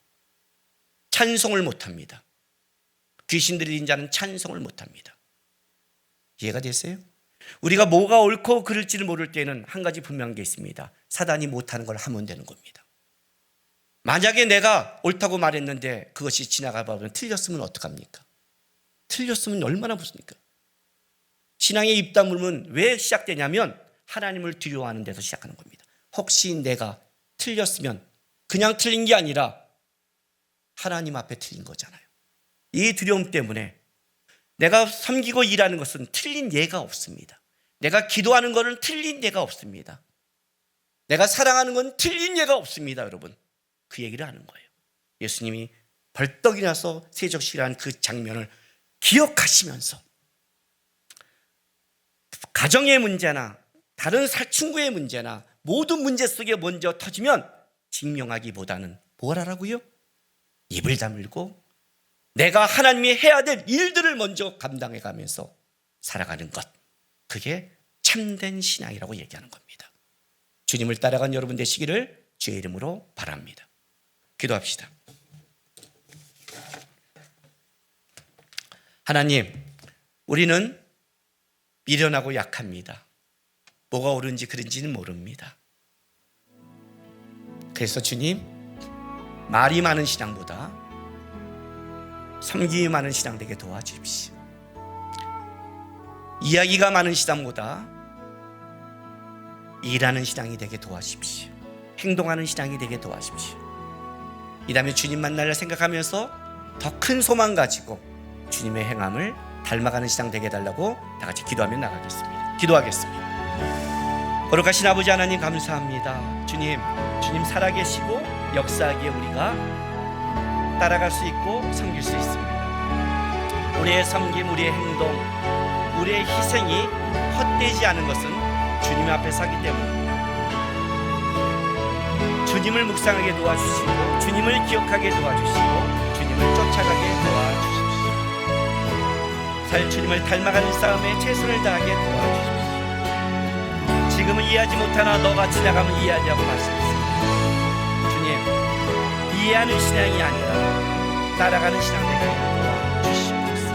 찬송을 못합니다. 귀신 들린 자는 찬송을 못합니다. 이해가 됐어요? 우리가 뭐가 옳고 그를지를 모를 때는 한 가지 분명한 게 있습니다. 사단이 못하는 걸 하면 되는 겁니다. 만약에 내가 옳다고 말했는데 그것이 지나가 버리면 틀렸으면 어떡합니까? 틀렸으면 얼마나 무섭습니까? 신앙의 입다물은 왜 시작되냐면 하나님을 두려워하는 데서 시작하는 겁니다. 혹시 내가 틀렸으면 그냥 틀린 게 아니라 하나님 앞에 틀린 거잖아요. 이 두려움 때문에 내가 섬기고 일하는 것은 틀린 예가 없습니다. 내가 기도하는 것은 틀린 예가 없습니다. 내가 사랑하는 건 틀린 예가 없습니다, 여러분. 그 얘기를 하는 거예요. 예수님이 벌떡 일어나서 세족식이라는 그 장면을 기억하시면서 가정의 문제나 다른 친구의 문제나 모든 문제 속에 먼저 터지면 증명하기보다는 뭘 하라고요? 입을 다물고 내가 하나님이 해야 될 일들을 먼저 감당해 가면서 살아가는 것, 그게 참된 신앙이라고 얘기하는 겁니다. 주님을 따라간 여러분 되시기를 주의 이름으로 바랍니다. 기도합시다. 하나님, 우리는 미련하고 약합니다. 뭐가 옳은지 그른지는 모릅니다. 그래서 주님, 말이 많은 신앙보다 섬김이 많은 신앙 되게 도와주십시오. 이야기가 많은 신앙보다 일하는 신앙이 되게 도와주십시오. 행동하는 신앙이 되게 도와주십시오. 이 다음에 주님 만나를 생각하면서 더 큰 소망 가지고 주님의 행함을 닮아가는 신앙 되게 해달라고 다 같이 기도하며 나가겠습니다. 기도하겠습니다. 거룩하신 아버지 하나님 감사합니다. 주님 살아계시고 역사하기에 우리가 따라갈 수 있고 섬길 수 있습니다. 우리의 섬김, 우리의 행동, 우리의 희생이 헛되지 않은 것은 주님 앞에 서기 때문입니다. 주님을 묵상하게 도와주시고 주님을 기억하게 도와주시고 주님을 쫓아가게 도와주십시오. 주님을 닮아가는 싸움에 최선을 다하게 도와주십시오. 지금은 이해하지 못하나 너가 지나가면 이해하리라고 말씀했습니다. 주님, 이해하는 신앙이 아니라 따라가는 신앙 되게 도와주시옵소서.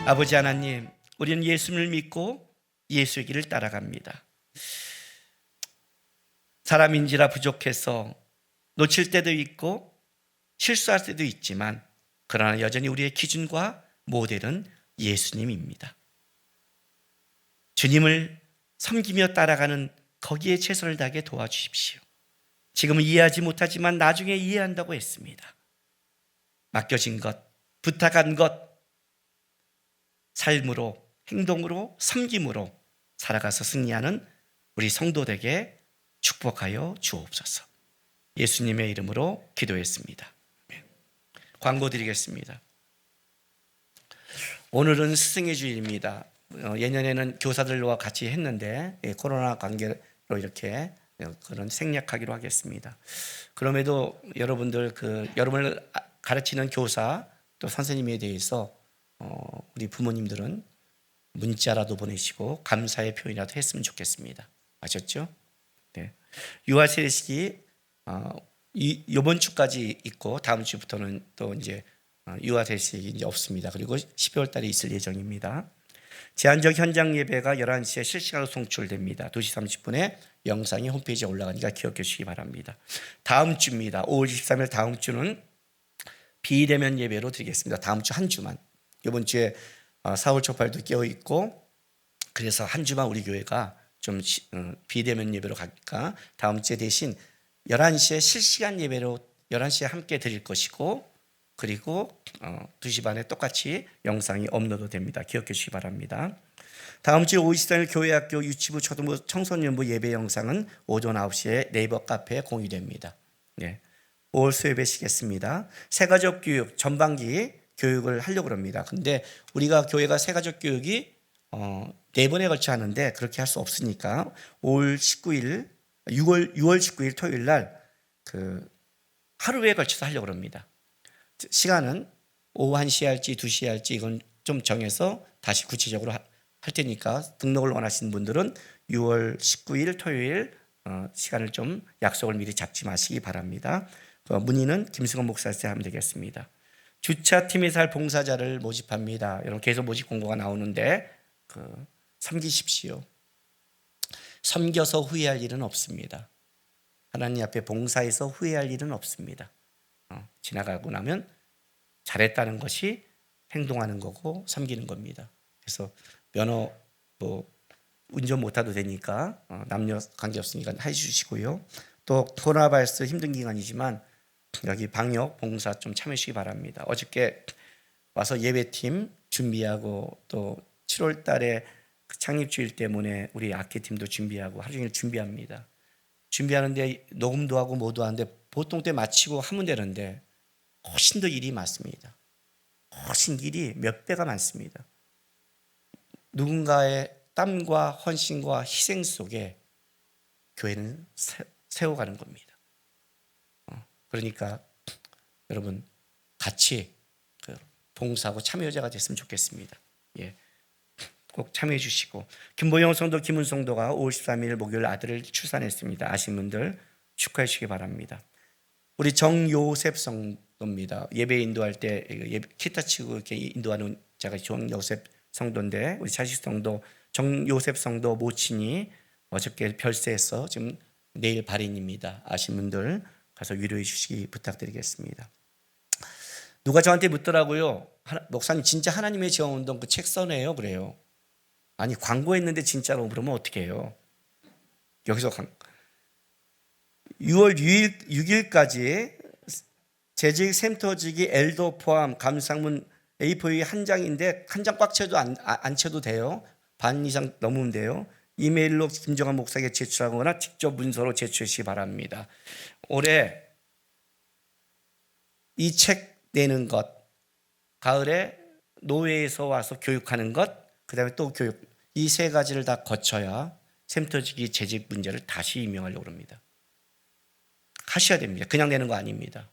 아버지 하나님, 우리는 예수님을 믿고 예수의 길을 따라갑니다. 사람인지라 부족해서 놓칠 때도 있고 실수할 때도 있지만, 그러나 여전히 우리의 기준과 모델은 예수님입니다. 주님을 섬기며 따라가는 거기에 최선을 다하게 도와주십시오. 지금은 이해하지 못하지만 나중에 이해한다고 했습니다. 맡겨진 것, 부탁한 것, 삶으로, 행동으로, 섬김으로 살아가서 승리하는 우리 성도되게 축복하여 주옵소서. 예수님의 이름으로 기도했습니다. 광고 드리겠습니다. 오늘은 스승의 주일입니다. 예년에는 교사들과 같이 했는데 코로나 관계로 이렇게 그런 생략하기로 하겠습니다. 그럼에도 여러분들 여러분을 가르치는 교사 또 선생님에 대해서 우리 부모님들은 문자라도 보내시고 감사의 표현이라도 했으면 좋겠습니다. 아셨죠? 네. 유아 세례식이 이번 주까지 있고 다음 주부터는 또 이제 유아 세례식이 이제 없습니다. 그리고 12월 달에 있을 예정입니다. 제한적 현장 예배가 11시에 실시간으로 송출됩니다. 2시 30분에 영상이 홈페이지에 올라가니까 기억해 주시기 바랍니다. 다음 주입니다. 5월 23일 다음 주는 비대면 예배로 드리겠습니다. 다음 주 한 주만. 이번 주에 4월 초팔도 깨어 있고 그래서 한 주만 우리 교회가 좀 비대면 예배로 갈까. 다음 주에 대신 11시에 실시간 예배로 11시에 함께 드릴 것이고, 그리고 2시 반에 똑같이 영상이 업로드 됩니다. 기억해 주시기 바랍니다. 다음 주 5월 23일 교회학교 유치부 초등부 청소년부 예배 영상은 오전 9시에 네이버 카페에 공유됩니다. 네. 5월 수요일에 시겠습니다. 새가족 교육 전반기 교육을 하려고 합니다. 근데 우리가 교회가 새가족 교육이 4번에 걸쳐 하는데 그렇게 할 수 없으니까 6월 19일 토요일 날 하루에 걸쳐서 하려고 합니다. 시간은 오후 1시에 할지 2시에 할지 이건 좀 정해서 다시 구체적으로 할 테니까 등록을 원하시는 분들은 6월 19일 토요일 시간을 좀 약속을 미리 잡지 마시기 바랍니다. 문의는 김승원 목사한테 하면 되겠습니다. 주차팀에서 할 봉사자를 모집합니다. 여러분 계속 모집 공고가 나오는데 섬기십시오. 섬겨서 후회할 일은 없습니다. 하나님 앞에 봉사해서 후회할 일은 없습니다. 지나가고 나면 잘했다는 것이 행동하는 거고 섬기는 겁니다. 그래서 면허 운전 못해도 되니까 남녀 관계없으니까 해주시고요. 또 코로나 바이러스 힘든 기간이지만 여기 방역 봉사 좀 참여해 주시기 바랍니다. 어저께 와서 예배팀 준비하고 또 7월 달에 창립주일 때문에 우리 악기팀도 준비하고 하루 종일 준비합니다. 준비하는데 녹음도 하고 뭐도 하는데 보통 때 마치고 하면 되는데 훨씬 더 일이 많습니다. 훨씬 일이 몇 배가 많습니다. 누군가의 땀과 헌신과 희생 속에 교회는 세워가는 겁니다. 그러니까 여러분 같이 봉사하고 참여자가 됐으면 좋겠습니다. 예, 꼭 참여해 주시고 김보영 성도, 김은 성도가 5월 13일 목요일 아들을 출산했습니다. 아시는 분들 축하해 주시기 바랍니다. 우리 정요셉 성도입니다. 예배 인도할 때 기타 치고 이렇게 인도하는 자가 정요셉 성도인데 우리 자식 성도 정요셉 성도 모친이 어저께 별세해서 지금 내일 발인입니다. 아시는 분들 가서 위로해 주시기 부탁드리겠습니다. 누가 저한테 묻더라고요. 목사님 진짜 하나님의 지원운동 그 책 써내요? 그래요. 아니 광고했는데 진짜로 그러면 어떻게 해요? 여기서 6월 6일까지 재직, 샘터지기, 엘도 포함 감상문 A4 한 장인데 한 장 꽉 채도 안 채도 돼요. 반 이상 넘으면 돼요. 이메일로 김정환 목사에게 제출하거나 직접 문서로 제출하시기 바랍니다. 올해 이 책 내는 것, 가을에 노회에서 와서 교육하는 것, 그 다음에 또 교육, 이 세 가지를 다 거쳐야 샘터지기 재직 문제를 다시 임명하려고 합니다. 하셔야 됩니다. 그냥 내는 거 아닙니다.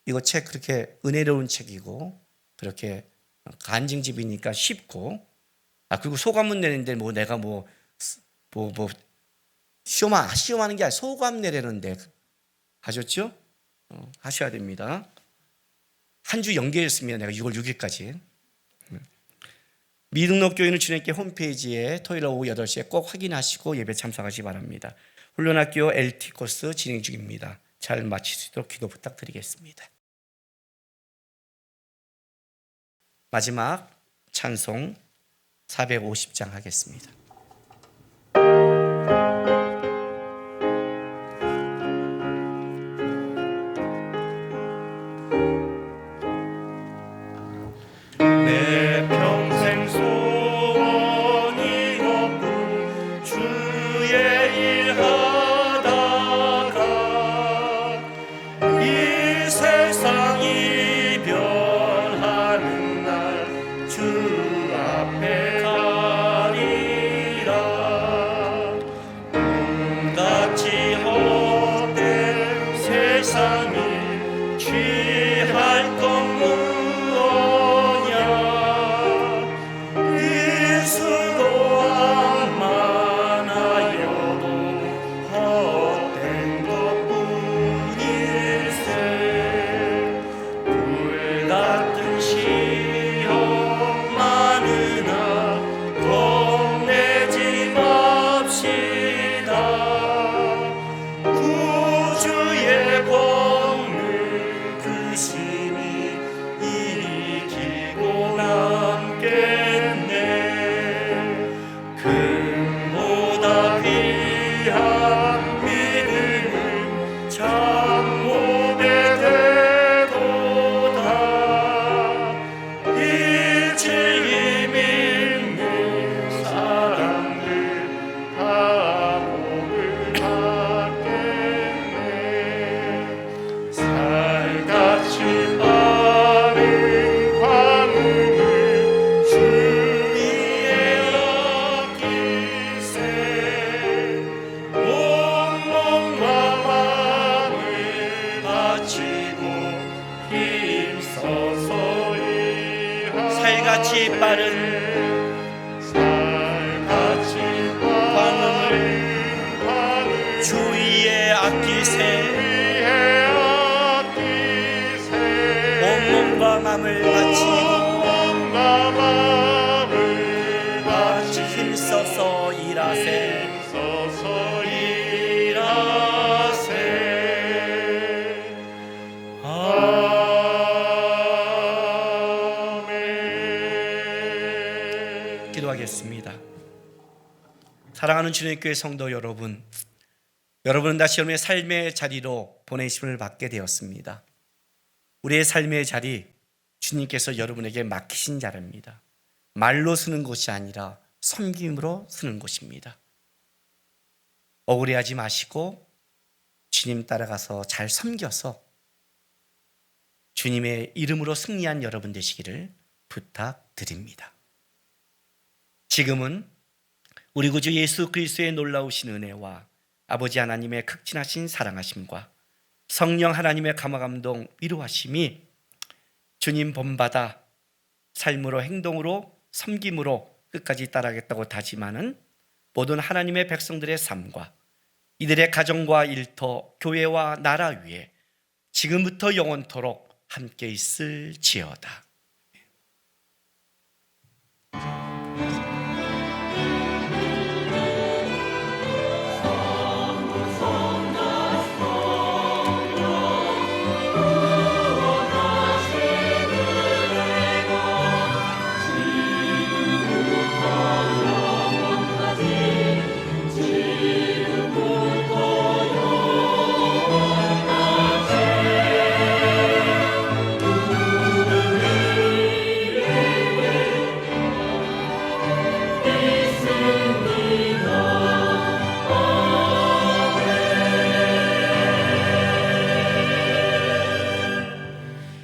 이거 책 그렇게 은혜로운 책이고 그렇게 간증집이니까 쉽고, 그리고 소감문 내는데 뭐 내가 시험하는 게 아니라 소감 내려는데 하셨죠? 하셔야 됩니다. 한 주 연계했습니다. 내가 6월 6일까지. 미등록 교인은 주님께 홈페이지에 토요일 오후 8시에 꼭 확인하시고 예배 참석하시기 바랍니다. 훈련학교 LT 코스 진행 중입니다. 잘 마칠 수 있도록 기도 부탁드리겠습니다. 마지막 찬송 450장 하겠습니다. 내 평생 소원이 높은 주의 일하다가 이 세상이 변하는 날 주 앞에 가리라. 꿈같이 헛된 세상이 취할 것 살같이 빠른 광음을 주위에 아끼세. 온몸과 맘을 바치고 힘써서 일하세. 기도하겠습니다. 사랑하는 주님의 교회 성도 여러분, 여러분은 다시 여러분의 삶의 자리로 보내심을 받게 되었습니다. 우리의 삶의 자리, 주님께서 여러분에게 맡기신 자리입니다. 말로 쓰는 곳이 아니라 섬김으로 쓰는 곳입니다. 억울해하지 마시고 주님 따라가서 잘 섬겨서 주님의 이름으로 승리한 여러분 되시기를 부탁드립니다. 지금은 우리 구주 예수 그리스도의 놀라우신 은혜와 아버지 하나님의 극진하신 사랑하심과 성령 하나님의 감화감동 위로하심이 주님 본받아 삶으로 행동으로 섬김으로 끝까지 따라가겠다고 다짐하는 모든 하나님의 백성들의 삶과 이들의 가정과 일터, 교회와 나라 위에 지금부터 영원토록 함께 있을지어다.